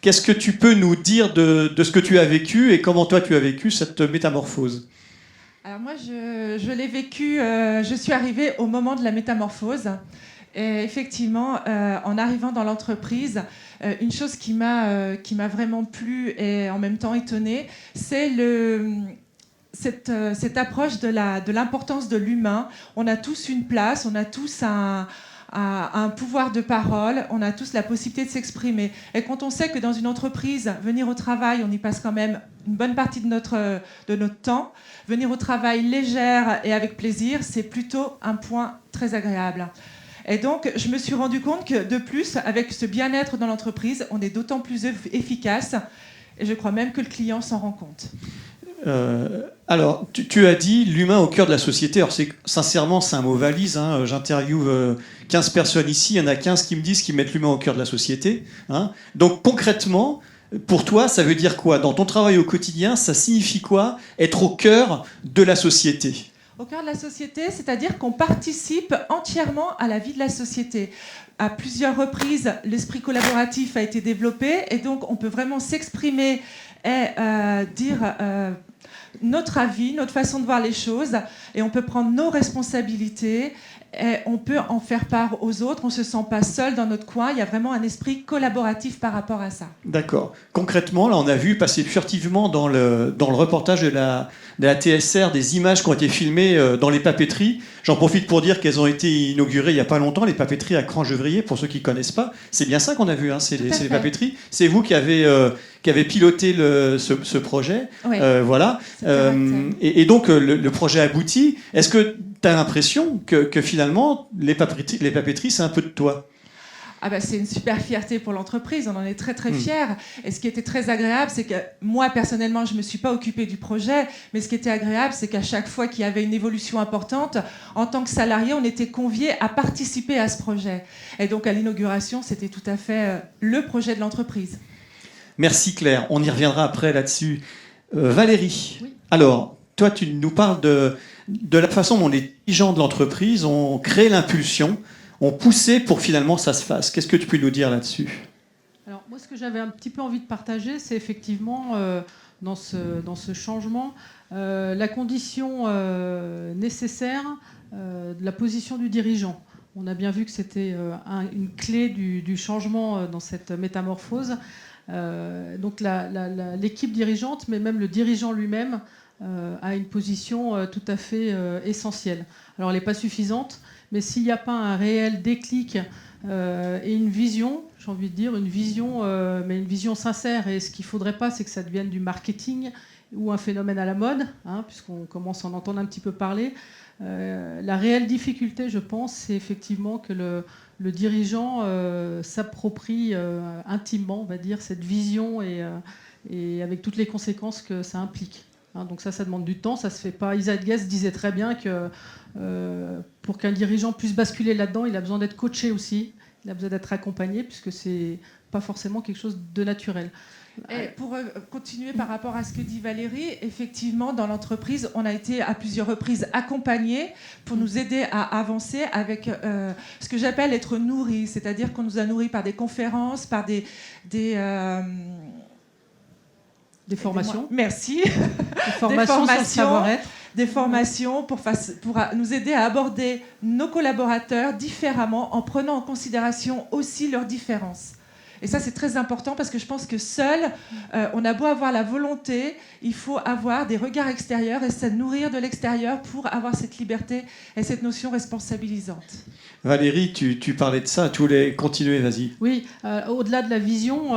Qu'est-ce que tu peux nous dire de ce que tu as vécu, et comment toi tu as vécu cette métamorphose ? Alors moi, je l'ai vécu, je suis arrivée au moment de la métamorphose. Et effectivement, en arrivant dans l'entreprise, une chose qui m'a vraiment plu et en même temps étonnée, c'est cette approche de l'importance de l'humain. On a tous une place, on a tous un pouvoir de parole, on a tous la possibilité de s'exprimer. Et quand on sait que dans une entreprise, venir au travail, on y passe quand même une bonne partie de notre temps, venir au travail légère et avec plaisir, c'est plutôt un point très agréable. Et donc, je me suis rendu compte que, de plus, avec ce bien-être dans l'entreprise, on est d'autant plus efficace. Et je crois même que le client s'en rend compte. Alors, tu as dit l'humain au cœur de la société. Alors, sincèrement, c'est un mot valise. Hein. J'interviewe 15 personnes ici. Il y en a 15 qui me disent qu'ils mettent l'humain au cœur de la société. Hein. Donc, concrètement, pour toi, ça veut dire quoi ? Dans ton travail au quotidien, ça signifie quoi, être au cœur de la société ? Au cœur de la société, c'est-à-dire qu'on participe entièrement à la vie de la société. À plusieurs reprises, l'esprit collaboratif a été développé et donc on peut vraiment s'exprimer et dire notre avis, notre façon de voir les choses, et on peut prendre nos responsabilités et on peut en faire part aux autres. On ne se sent pas seul dans notre coin. Il y a vraiment un esprit collaboratif par rapport à ça. D'accord. Concrètement, là, on a vu passer furtivement dans le reportage de la TSR des images qui ont été filmées dans les papeteries. J'en profite pour dire qu'elles ont été inaugurées il n'y a pas longtemps, les papeteries à Crangevrier, pour ceux qui ne connaissent pas. C'est bien ça qu'on a vu, hein, c'est les papeteries. C'est vous qui avez piloté ce projet. Oui. Voilà. Et donc, le projet aboutit. Est-ce que tu as l'impression que finalement, les papeteries, c'est un peu de toi ? Ah bah c'est une super fierté pour l'entreprise, on en est très très fiers. Et ce qui était très agréable, c'est que moi personnellement, je ne me suis pas occupée du projet, mais ce qui était agréable, c'est qu'à chaque fois qu'il y avait une évolution importante, en tant que salarié, on était conviés à participer à ce projet. Et donc à l'inauguration, c'était tout à fait le projet de l'entreprise. Merci Claire, on y reviendra après là-dessus. Valérie, oui. Alors, toi tu nous parles de la façon dont les dirigeants de l'entreprise ont créé l'impulsion, ont poussé pour finalement ça se fasse. Qu'est-ce que tu peux nous dire là-dessus ? Alors moi, ce que j'avais un petit peu envie de partager, c'est effectivement dans ce changement la condition nécessaire de la position du dirigeant. On a bien vu que c'était une clé du changement dans cette métamorphose. Donc l'équipe dirigeante, mais même le dirigeant lui-même, a une position tout à fait essentielle. Alors elle n'est pas suffisante, mais s'il n'y a pas un réel déclic et une vision, j'ai envie de dire, une vision, mais une vision sincère, et ce qu'il ne faudrait pas, c'est que ça devienne du marketing ou un phénomène à la mode, hein, puisqu'on commence à en entendre un petit peu parler. La réelle difficulté, je pense, c'est effectivement que le dirigeant s'approprie intimement, on va dire, cette vision et avec toutes les conséquences que ça implique. Hein, donc ça demande du temps, ça se fait pas. Isaac Guest disait très bien que pour qu'un dirigeant puisse basculer là-dedans, il a besoin d'être coaché aussi, il a besoin d'être accompagné, puisque c'est pas forcément quelque chose de naturel. Et pour continuer par rapport à ce que dit Valérie, effectivement, dans l'entreprise, on a été à plusieurs reprises accompagnés pour nous aider à avancer avec ce que j'appelle être nourris, c'est-à-dire qu'on nous a nourris par des conférences, par des formations. Merci. Des formations sur le savoir-être. Des formations pour nous aider à aborder nos collaborateurs différemment en prenant en considération aussi leurs différences. Et ça, c'est très important parce que je pense que seul, on a beau avoir la volonté, il faut avoir des regards extérieurs et se nourrir de l'extérieur pour avoir cette liberté et cette notion responsabilisante. Valérie, tu parlais de ça, tu voulais continuer, vas-y. Oui, au-delà de la vision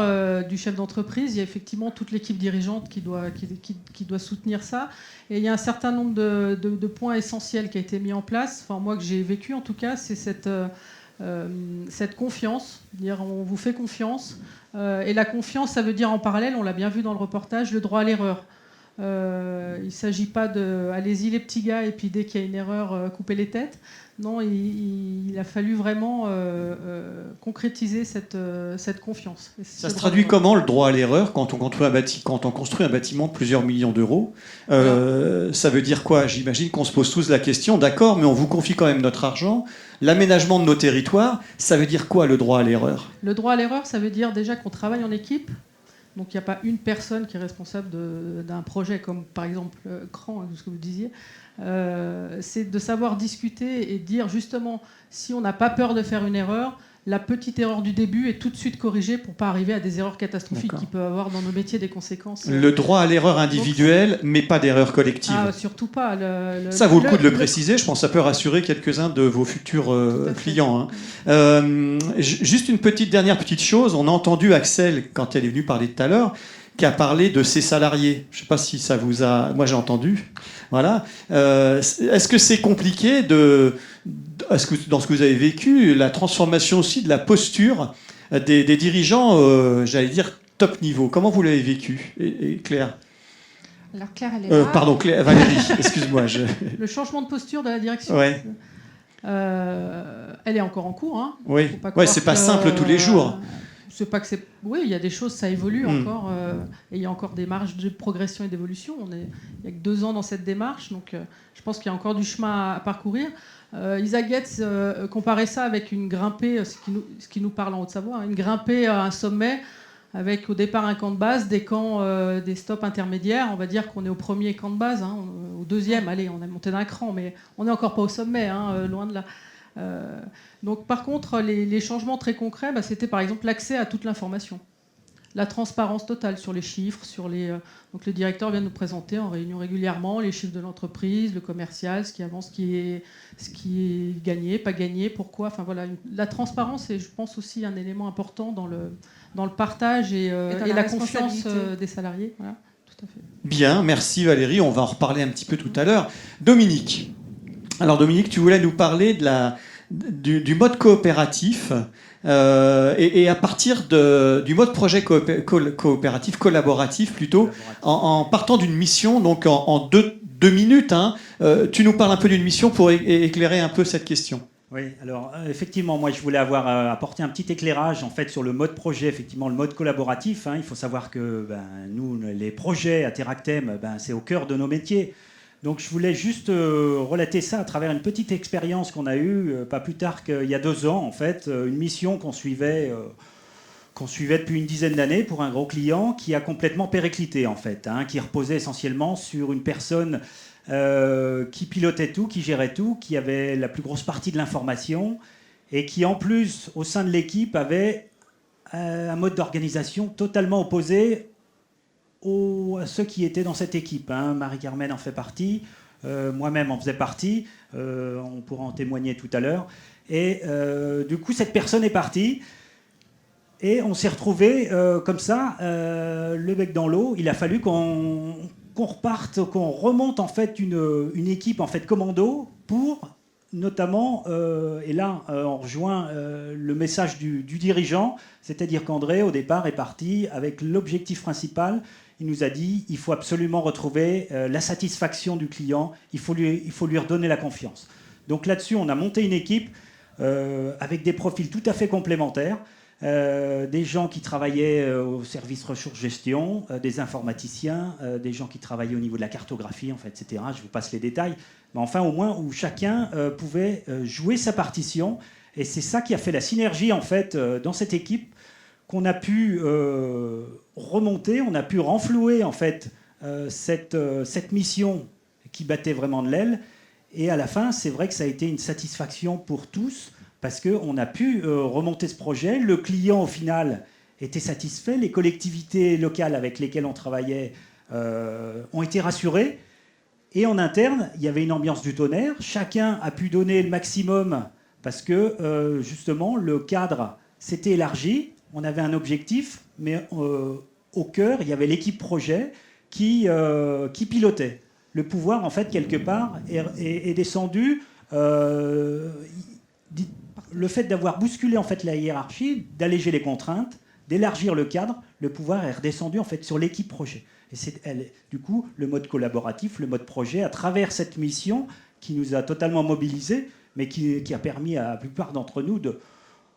du chef d'entreprise, il y a effectivement toute l'équipe dirigeante qui doit soutenir ça. Et il y a un certain nombre de points essentiels qui a été mis en place. Enfin, moi, que j'ai vécu en tout cas, c'est cette cette confiance, dire on vous fait confiance. Et la confiance, ça veut dire en parallèle, on l'a bien vu dans le reportage, le droit à l'erreur. Il ne s'agit pas de allez-y les petits gars et puis dès qu'il y a une erreur, coupez les têtes. Non, il a fallu vraiment concrétiser cette confiance. Ça se traduit comment le droit à l'erreur quand on construit un bâtiment de plusieurs millions d'euros? Ça veut dire quoi? J'imagine qu'on se pose tous la question, d'accord, mais on vous confie quand même notre argent. L'aménagement de nos territoires, ça veut dire quoi le droit à l'erreur? Le droit à l'erreur, ça veut dire déjà qu'on travaille en équipe. Donc il n'y a pas une personne qui est responsable d'un projet comme par exemple CRAN, ce que vous disiez. C'est de savoir discuter et dire justement si on n'a pas peur de faire une erreur, la petite erreur du début est tout de suite corrigée pour ne pas arriver à des erreurs catastrophiques qui peuvent avoir dans nos métiers des conséquences. Le droit à l'erreur individuelle, mais pas d'erreur collective. Ah, surtout pas. Ça vaut le coup de le préciser, je pense que ça peut rassurer quelques-uns de vos futurs clients. Hein. Juste une dernière petite chose, on a entendu Axel, quand elle est venue parler tout à l'heure, qui a parlé de ses salariés. Je ne sais pas si ça vous a... Moi, j'ai entendu. Voilà. Est-ce que c'est compliqué est-ce que dans ce que vous avez vécu, la transformation aussi de la posture des dirigeants, j'allais dire, top niveau? Comment vous l'avez vécu, et Claire? Alors Claire, elle est là. Pardon, Valérie, excuse-moi. Le changement de posture de la direction. Ouais. Elle est encore en cours. Hein. Oui, c'est pas simple tous les jours. C'est pas que c'est... Oui, il y a des choses, ça évolue encore. Et il y a encore des marges de progression et d'évolution. Il n'y a que 2 ans dans cette démarche. Donc, je pense qu'il y a encore du chemin à parcourir. Isaac Getz comparait ça avec une grimpée, ce qui nous parle en Haute-Savoie, hein, une grimpée à un sommet avec au départ un camp de base, des camps, des stops intermédiaires. On va dire qu'on est au premier camp de base, hein, au deuxième. Allez, on a monté d'un cran, mais on n'est encore pas au sommet, hein, loin de là. Donc, par contre, les changements très concrets, c'était par exemple l'accès à toute l'information, la transparence totale sur les chiffres, donc le directeur vient nous présenter en réunion régulièrement les chiffres de l'entreprise, le commercial, ce qui avance, ce qui est gagné, pas gagné, pourquoi. Enfin voilà, la transparence est, je pense, aussi un élément important dans le partage et la confiance des salariés. Voilà, tout à fait. Bien, merci Valérie. On va en reparler un petit peu tout à l'heure. Dominique. Alors Dominique, tu voulais nous parler du mode coopératif et à partir du mode projet coopératif, collaboratif plutôt, en partant d'une mission, donc en deux minutes, hein, tu nous parles un peu d'une mission pour éclairer un peu cette question. Oui, alors effectivement, moi je voulais apporter un petit éclairage en fait sur le mode projet, effectivement le mode collaboratif. Hein. Il faut savoir que nous, les projets à Teractem, c'est au cœur de nos métiers. Donc je voulais juste relater ça à travers une petite expérience qu'on a eue, pas plus tard qu'il y a 2 ans, en fait, une mission qu'on suivait depuis une dizaine d'années pour un gros client qui a complètement périclité, en fait, hein, qui reposait essentiellement sur une personne qui pilotait tout, qui gérait tout, qui avait la plus grosse partie de l'information et qui, en plus, au sein de l'équipe, avait un mode d'organisation totalement opposé à ceux qui étaient dans cette équipe. Hein. Marie-Carmen en fait partie, moi-même en faisais partie, on pourra en témoigner tout à l'heure. Et du coup, cette personne est partie et on s'est retrouvés comme ça, le bec dans l'eau. Il a fallu qu'on remonte en fait une équipe en fait commando pour notamment, et là on rejoint le message du dirigeant, c'est-à-dire qu'André au départ est parti avec l'objectif principal. Il nous a dit il faut absolument retrouver la satisfaction du client, il faut lui redonner la confiance. Donc là-dessus, on a monté une équipe avec des profils tout à fait complémentaires, des gens qui travaillaient au service ressources-gestion, des informaticiens, des gens qui travaillaient au niveau de la cartographie, en fait, etc. Je vous passe les détails. Mais enfin, au moins, où chacun pouvait jouer sa partition. Et c'est ça qui a fait la synergie, en fait, dans cette équipe, qu'on a pu remonter, on a pu renflouer en fait cette mission qui battait vraiment de l'aile. Et à la fin, c'est vrai que ça a été une satisfaction pour tous parce qu'on a pu remonter ce projet. Le client, au final, était satisfait. Les collectivités locales avec lesquelles on travaillait ont été rassurées. Et en interne, il y avait une ambiance du tonnerre. Chacun a pu donner le maximum parce que, justement, le cadre s'était élargi. On avait un objectif, mais au cœur, il y avait l'équipe projet qui pilotait. Le pouvoir, en fait, quelque part, est descendu. le fait d'avoir bousculé en fait la hiérarchie, d'alléger les contraintes, d'élargir le cadre, le pouvoir est redescendu en fait sur l'équipe projet. Et c'est du coup le mode collaboratif, le mode projet, à travers cette mission qui nous a totalement mobilisés, mais qui a permis à la plupart d'entre nous de...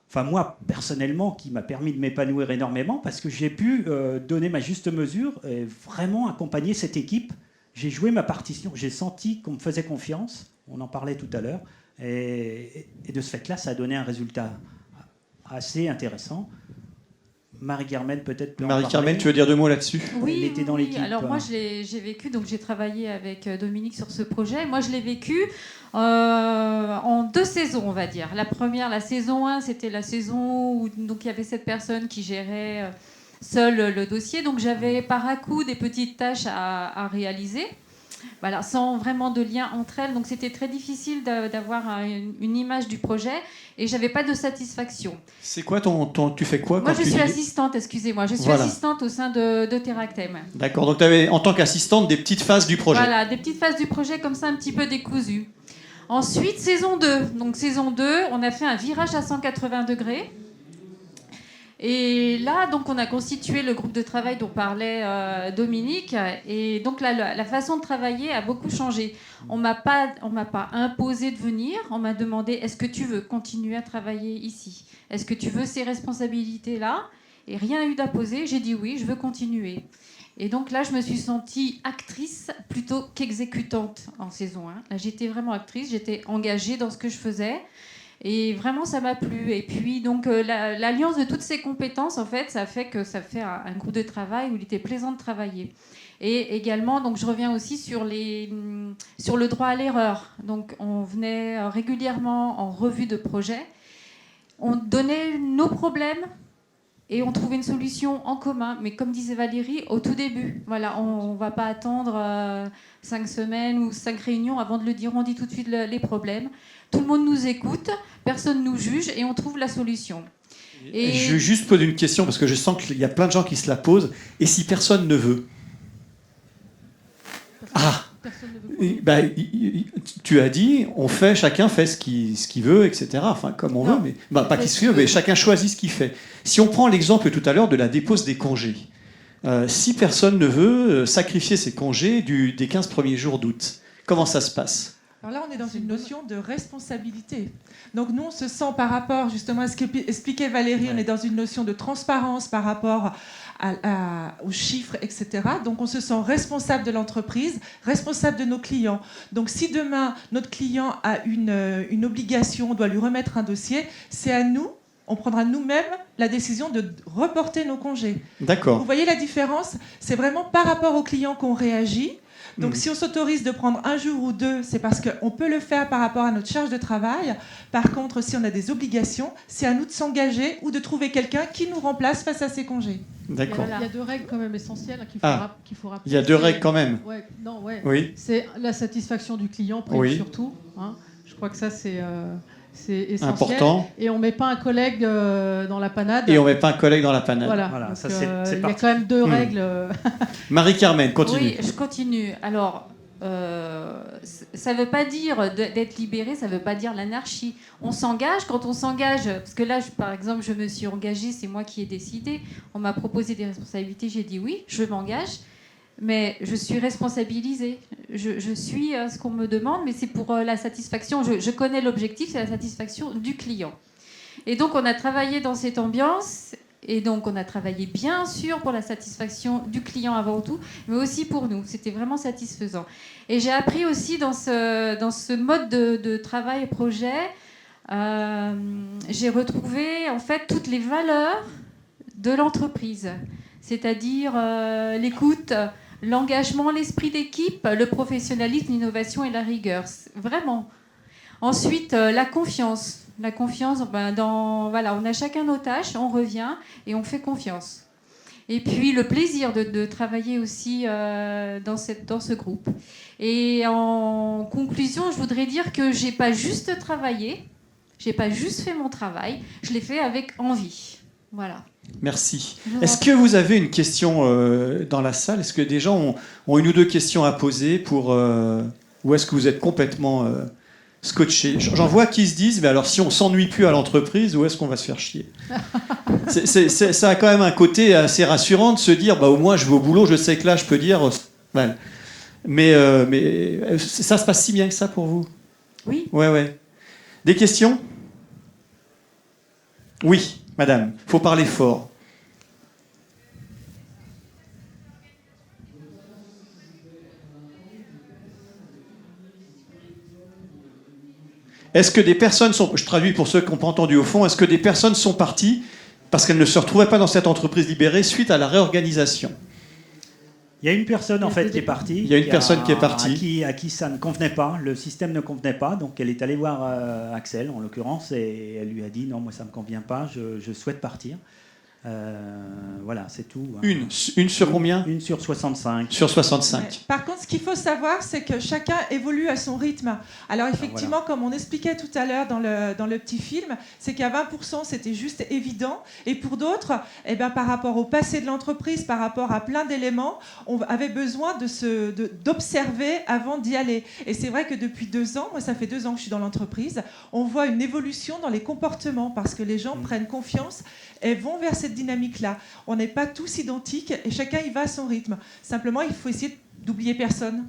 Enfin, moi, personnellement, qui m'a permis de m'épanouir énormément, parce que j'ai pu donner ma juste mesure et vraiment accompagner cette équipe. J'ai joué ma partition, j'ai senti qu'on me faisait confiance, on en parlait tout à l'heure, et de ce fait-là, ça a donné un résultat assez intéressant. Marie-Carmen, peut-être. Marie-Carmen, tu veux dire 2 mots là-dessus? Oui, Elle était dans l'équipe. Alors moi, j'ai vécu, donc j'ai travaillé avec Dominique sur ce projet. Moi, je l'ai vécu en 2 saisons, on va dire. La première, la saison 1, c'était la saison où donc, il y avait cette personne qui gérait seule le dossier. Donc j'avais par à coup des petites tâches à réaliser. Voilà, sans vraiment de lien entre elles. Donc c'était très difficile d'avoir une image du projet et j'avais pas de satisfaction. C'est quoi tu fais quoi Moi quand je suis assistante, excusez-moi. Je suis assistante au sein de Teractem. D'accord, donc tu avais en tant qu'assistante des petites phases du projet. Voilà, des petites phases du projet comme ça un petit peu décousues. Ensuite, saison 2. Donc saison 2, on a fait un virage à 180 degrés. Et là, donc, on a constitué le groupe de travail dont parlait Dominique. Et donc, là, la façon de travailler a beaucoup changé. On m'a pas imposé de venir. On m'a demandé, est-ce que tu veux continuer à travailler ici? Est-ce que tu veux ces responsabilités-là? Et rien n'a eu d'imposé. J'ai dit oui, je veux continuer. Et donc là, je me suis sentie actrice plutôt qu'exécutante en saison 1. Là, j'étais vraiment actrice. J'étais engagée dans ce que je faisais. Et vraiment, ça m'a plu. Et puis, donc, l'alliance de toutes ces compétences, en fait, ça fait que ça fait un groupe de travail où il était plaisant de travailler. Et également, donc, je reviens aussi sur le droit à l'erreur. Donc, on venait régulièrement en revue de projet. On donnait nos problèmes et on trouvait une solution en commun. Mais comme disait Valérie, au tout début. Voilà, on ne va pas attendre 5 semaines ou 5 réunions avant de le dire. On dit tout de suite les problèmes. Tout le monde nous écoute, personne nous juge et on trouve la solution. Et je vais juste poser une question parce que je sens qu'il y a plein de gens qui se la posent. Et si personne ne veut? Tu as dit, chacun fait ce qu'il veut, etc. Enfin, comme on veut, mais pas qui se veut, mais chacun choisit ce qu'il fait. Si on prend l'exemple tout à l'heure de la dépose des congés, si personne ne veut sacrifier ses congés des 15 premiers jours d'août, comment ça se passe? Alors là, on est dans une notion de responsabilité. Donc nous, on se sent par rapport justement à ce qu'expliquait Valérie, on est dans une notion de transparence par rapport aux chiffres, etc. Donc on se sent responsable de l'entreprise, responsable de nos clients. Donc si demain, notre client a une obligation, on doit lui remettre un dossier, c'est à nous, on prendra nous-mêmes la décision de reporter nos congés. D'accord. Vous voyez la différence? C'est vraiment par rapport aux clients qu'on réagit. Donc si on s'autorise de prendre 1 jour ou 2, c'est parce qu'on peut le faire par rapport à notre charge de travail. Par contre, si on a des obligations, c'est à nous de s'engager ou de trouver quelqu'un qui nous remplace face à ces congés. D'accord. Il y a 2 règles quand même essentielles qu'il faut rappeler. Il y a 2 règles quand même. Oui. C'est la satisfaction du client, surtout. Hein. Je crois que ça, c'est essentiel. Important. Et on ne met pas un collègue dans la panade. Voilà, ça, c'est il y a quand même 2 règles. Marie-Carmen, continue. Oui, je continue. Alors, ça ne veut pas dire d'être libéré, ça ne veut pas dire l'anarchie. On s'engage, quand on s'engage, parce que là, par exemple, je me suis engagée, c'est moi qui ai décidé, on m'a proposé des responsabilités, j'ai dit oui, je m'engage, mais je suis responsabilisée. Je suis ce qu'on me demande, mais c'est pour la satisfaction. Je connais l'objectif, c'est la satisfaction du client. Et donc, on a travaillé dans cette ambiance. Et donc, on a travaillé bien sûr pour la satisfaction du client avant tout, mais aussi pour nous. C'était vraiment satisfaisant. Et j'ai appris aussi dans ce mode de travail projet, j'ai retrouvé en fait toutes les valeurs de l'entreprise, c'est-à-dire l'écoute, l'engagement, l'esprit d'équipe, le professionnalisme, l'innovation et la rigueur. Vraiment. Ensuite, la confiance. La confiance, on a chacun nos tâches, on revient et on fait confiance. Et puis le plaisir de travailler aussi dans ce groupe. Et en conclusion, je voudrais dire que j'ai pas juste travaillé, j'ai pas juste fait mon travail, je l'ai fait avec envie. Voilà. Merci. Est-ce que vous avez une question dans la salle? Est-ce que des gens ont 1 ou 2 questions à poser ou est-ce que vous êtes complètement scotché. J'en vois qui se disent, mais alors si on s'ennuie plus à l'entreprise, où est-ce qu'on va se faire chier? Ça a quand même un côté assez rassurant de se dire, bah, au moins je vais au boulot, je sais que là je peux dire... Mal. Mais ça se passe si bien que ça pour vous? Oui. Ouais. Des questions? Oui, madame. Il faut parler fort. Est-ce que des personnes sont... Je traduis pour ceux qui n'ont pas entendu au fond. Est-ce que des personnes sont parties parce qu'elles ne se retrouvaient pas dans cette entreprise libérée suite à la réorganisation? Il y a une personne en fait qui est partie. Il y a une personne qui est partie. À qui ça ne convenait pas, le système ne convenait pas. Donc elle est allée voir Axel en l'occurrence et elle lui a dit non, moi ça ne me convient pas, je souhaite partir. Voilà, c'est tout. Une sur combien? Une sur 65. Sur 65. Par contre, ce qu'il faut savoir, c'est que chacun évolue à son rythme. Alors effectivement, comme on expliquait tout à l'heure dans le petit film, c'est qu'à 20%, c'était juste évident. Et pour d'autres, par rapport au passé de l'entreprise, par rapport à plein d'éléments, on avait besoin d'observer avant d'y aller. Et c'est vrai que depuis 2 ans, moi ça fait 2 ans que je suis dans l'entreprise, on voit une évolution dans les comportements parce que les gens prennent confiance et vont vers cette dynamique-là. On n'est pas tous identiques et chacun y va à son rythme. Simplement, il faut essayer d'oublier personne.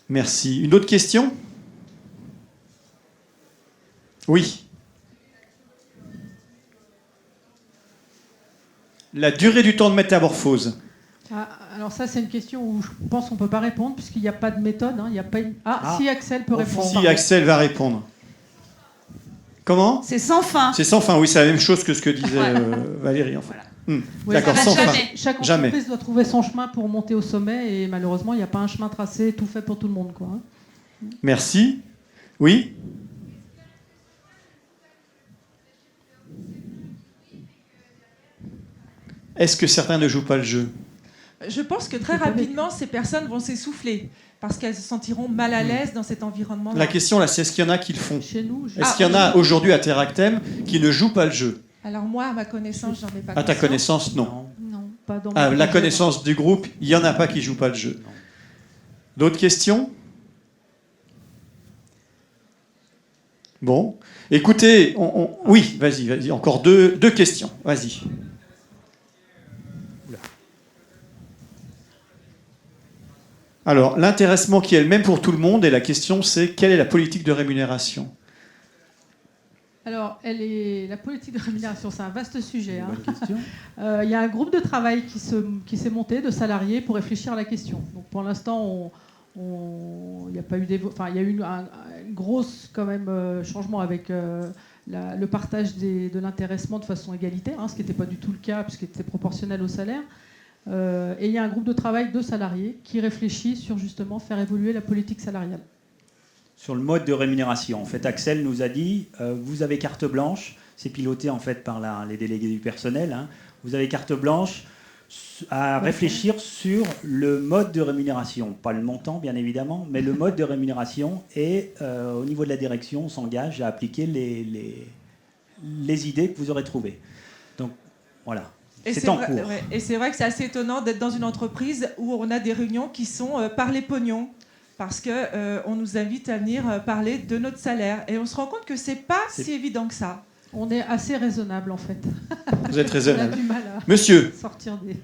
Merci. Une autre question? Oui. La durée du temps de métamorphose. Alors ça, c'est une question où je pense qu'on ne peut pas répondre puisqu'il n'y a pas de méthode. Il y a pas une... si Axel peut répondre. Si Axel va répondre. Comment? C'est sans fin. C'est sans fin, oui, c'est la même chose que ce que disait Valérie. Enfin. Oui, D'accord, sans fin. Chaque entreprise doit trouver son chemin pour monter au sommet et malheureusement, il n'y a pas un chemin tracé tout fait pour tout le monde, quoi. Merci. Oui? Est-ce que certains ne jouent pas le jeu? Je pense que très rapidement, ces personnes vont s'essouffler parce qu'elles se sentiront mal à l'aise dans cet environnement. La question, là, c'est est-ce qu'il y en a qui le font? Chez nous, est-ce qu'il y en a aujourd'hui à Teractem qui ne jouent pas le jeu? Alors moi, à ma connaissance, j'en ai pas. À ta connaissance, non. Non, pas dans la connaissance du groupe, il n'y en a pas qui ne jouent pas le jeu. D'autres questions? Bon. Écoutez, oui, vas-y. Encore deux questions. Vas-y. Alors, l'intéressement qui est le même pour tout le monde, et la question c'est, quelle est la politique de rémunération? Alors, la politique de rémunération, c'est un vaste sujet. Il y a un groupe de travail qui s'est monté de salariés pour réfléchir à la question. Donc, pour l'instant, il n'y a pas eu il y a eu un gros quand même changement avec le partage de l'intéressement de façon égalitaire, ce qui n'était pas du tout le cas puisqu'il était proportionnel au salaire. Et il y a un groupe de travail de salariés qui réfléchit sur justement faire évoluer la politique salariale. Sur le mode de rémunération, en fait, Axel nous a dit vous avez carte blanche, c'est piloté en fait par les délégués du personnel. Vous avez carte blanche à réfléchir sur le mode de rémunération, pas le montant bien évidemment, mais le mode de rémunération. Et au niveau de la direction, on s'engage à appliquer les idées que vous aurez trouvées. Donc voilà. C'est en cours. Ouais. Et c'est vrai que c'est assez étonnant d'être dans une entreprise où on a des réunions qui sont par les pognons, parce qu'on nous invite à venir parler de notre salaire. Et on se rend compte que c'est pas si évident que ça. On est assez raisonnable en fait. Vous êtes raisonnable. On a du mal à Monsieur. sortir des...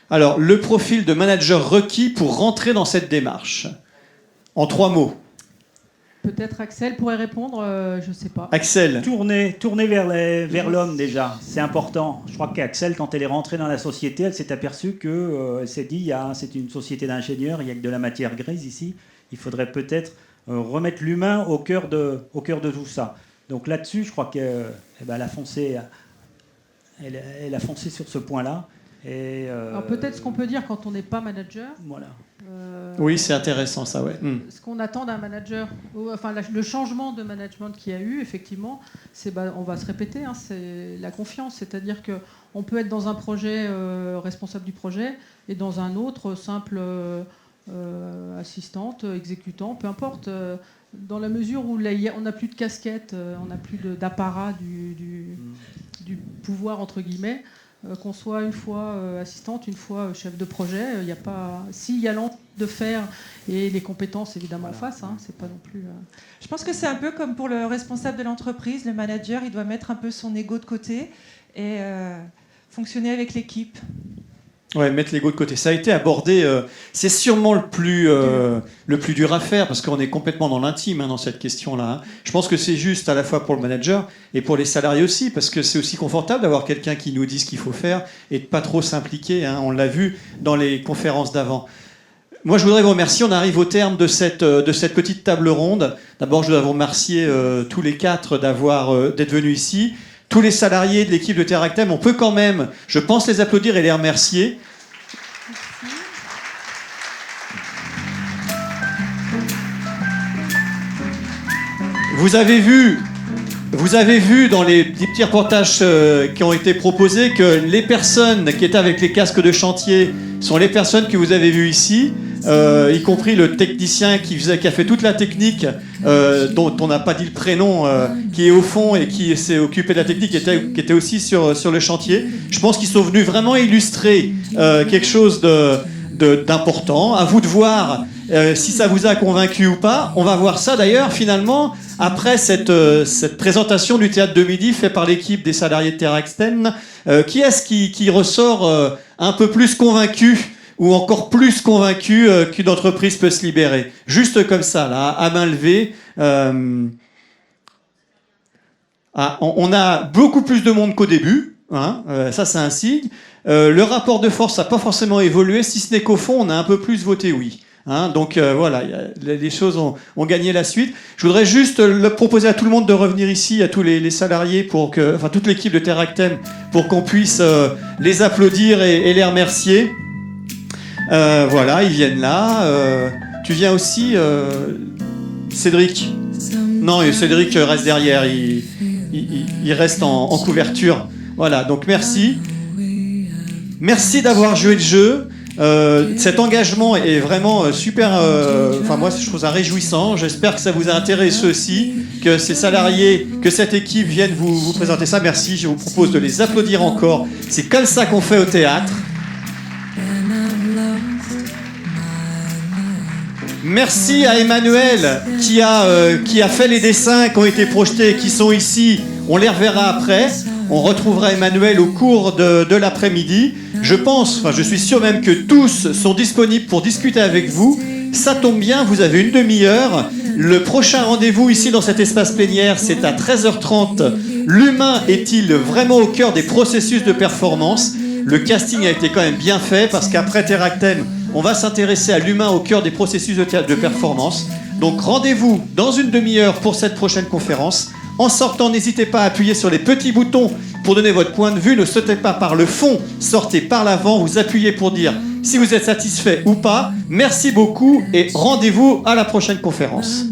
Alors, le profil de manager requis pour rentrer dans cette démarche. En 3 mots. Peut-être Axel pourrait répondre, je ne sais pas. Axel. Tourner vers l'homme déjà, c'est important. Je crois qu'Axel, quand elle est rentrée dans la société, elle s'est aperçue qu'elle s'est dit, c'est une société d'ingénieurs, il n'y a que de la matière grise ici. Il faudrait peut-être remettre l'humain au cœur de tout ça. Donc là-dessus, je crois qu'elle a foncé, elle a foncé sur ce point-là. Alors peut-être ce qu'on peut dire quand on n'est pas manager. Voilà. Oui, c'est intéressant ça, ouais. Ce qu'on attend d'un manager, enfin le changement de management qu'il y a eu, effectivement, on va se répéter, c'est la confiance. C'est-à-dire qu'on peut être dans un projet responsable du projet et dans un autre simple assistante, exécutant, peu importe. Dans la mesure où on n'a plus de casquette, on n'a plus d'apparat du pouvoir entre guillemets. qu'on soit une fois assistante, une fois chef de projet. Il y a pas, s'il y a l'envie de faire et les compétences évidemment en face, hein, c'est pas non plus. Je pense que c'est un peu comme pour le responsable de l'entreprise, le manager, il doit mettre un peu son ego de côté et fonctionner avec l'équipe. Ouais, mettre l'ego de côté. Ça a été abordé, c'est sûrement le plus dur à faire, parce qu'on est complètement dans l'intime dans cette question-là. Hein. Je pense que c'est juste à la fois pour le manager et pour les salariés aussi, parce que c'est aussi confortable d'avoir quelqu'un qui nous dit ce qu'il faut faire et de pas trop s'impliquer. Hein. On l'a vu dans les conférences d'avant. Moi, je voudrais vous remercier. On arrive au terme de cette petite table ronde. D'abord, je voudrais vous remercier tous les 4 d'être venus ici. Tous les salariés de l'équipe de Teractem, on peut quand même, je pense, les applaudir et les remercier. Vous avez vu dans les petits reportages qui ont été proposés que les personnes qui étaient avec les casques de chantier sont les personnes que vous avez vues ici, y compris le technicien qui a fait toute la technique, dont on n'a pas dit le prénom, qui est au fond et qui s'est occupé de la technique, qui était aussi sur le chantier. Je pense qu'ils sont venus vraiment illustrer quelque chose d'important. À vous de voir si ça vous a convaincu ou pas. On va voir ça d'ailleurs finalement après cette présentation du théâtre de midi fait par l'équipe des salariés de Teractem. Qui est-ce qui ressort un peu plus convaincu ou encore plus convaincu qu'une entreprise peut se libérer? Juste comme ça, là, à main levée. On a beaucoup plus de monde qu'au début. Hein, ça, c'est un signe. Le rapport de force n'a pas forcément évolué, si ce n'est qu'au fond, on a un peu plus voté oui. Hein, donc voilà, les choses ont gagné la suite. Je voudrais juste proposer à tout le monde de revenir ici, à tous les salariés, toute l'équipe de Teractem, pour qu'on puisse les applaudir et les remercier. Voilà, ils viennent là. Tu viens aussi, Cédric? Non, Cédric reste derrière, il reste en couverture. Voilà, donc merci. Merci d'avoir joué le jeu. Cet engagement est vraiment super. Moi, je trouve ça réjouissant. J'espère que ça vous a intéressé aussi, que ces salariés, que cette équipe vienne vous présenter ça. Merci. Je vous propose de les applaudir encore. C'est comme ça qu'on fait au théâtre. Merci à Emmanuel qui a fait les dessins qui ont été projetés, qui sont ici. On les reverra après. On retrouvera Emmanuel au cours de l'après-midi. Je suis sûr même que tous sont disponibles pour discuter avec vous. Ça tombe bien, vous avez une demi-heure. Le prochain rendez-vous ici dans cet espace plénière, c'est à 13h30. L'humain est-il vraiment au cœur des processus de performance? Le casting a été quand même bien fait parce qu'après Teractem, on va s'intéresser à l'humain au cœur des processus de performance. Donc rendez-vous dans une demi-heure pour cette prochaine conférence. En sortant, n'hésitez pas à appuyer sur les petits boutons pour donner votre point de vue. Ne sautez pas par le fond, sortez par l'avant. Vous appuyez pour dire si vous êtes satisfait ou pas. Merci beaucoup et rendez-vous à la prochaine conférence.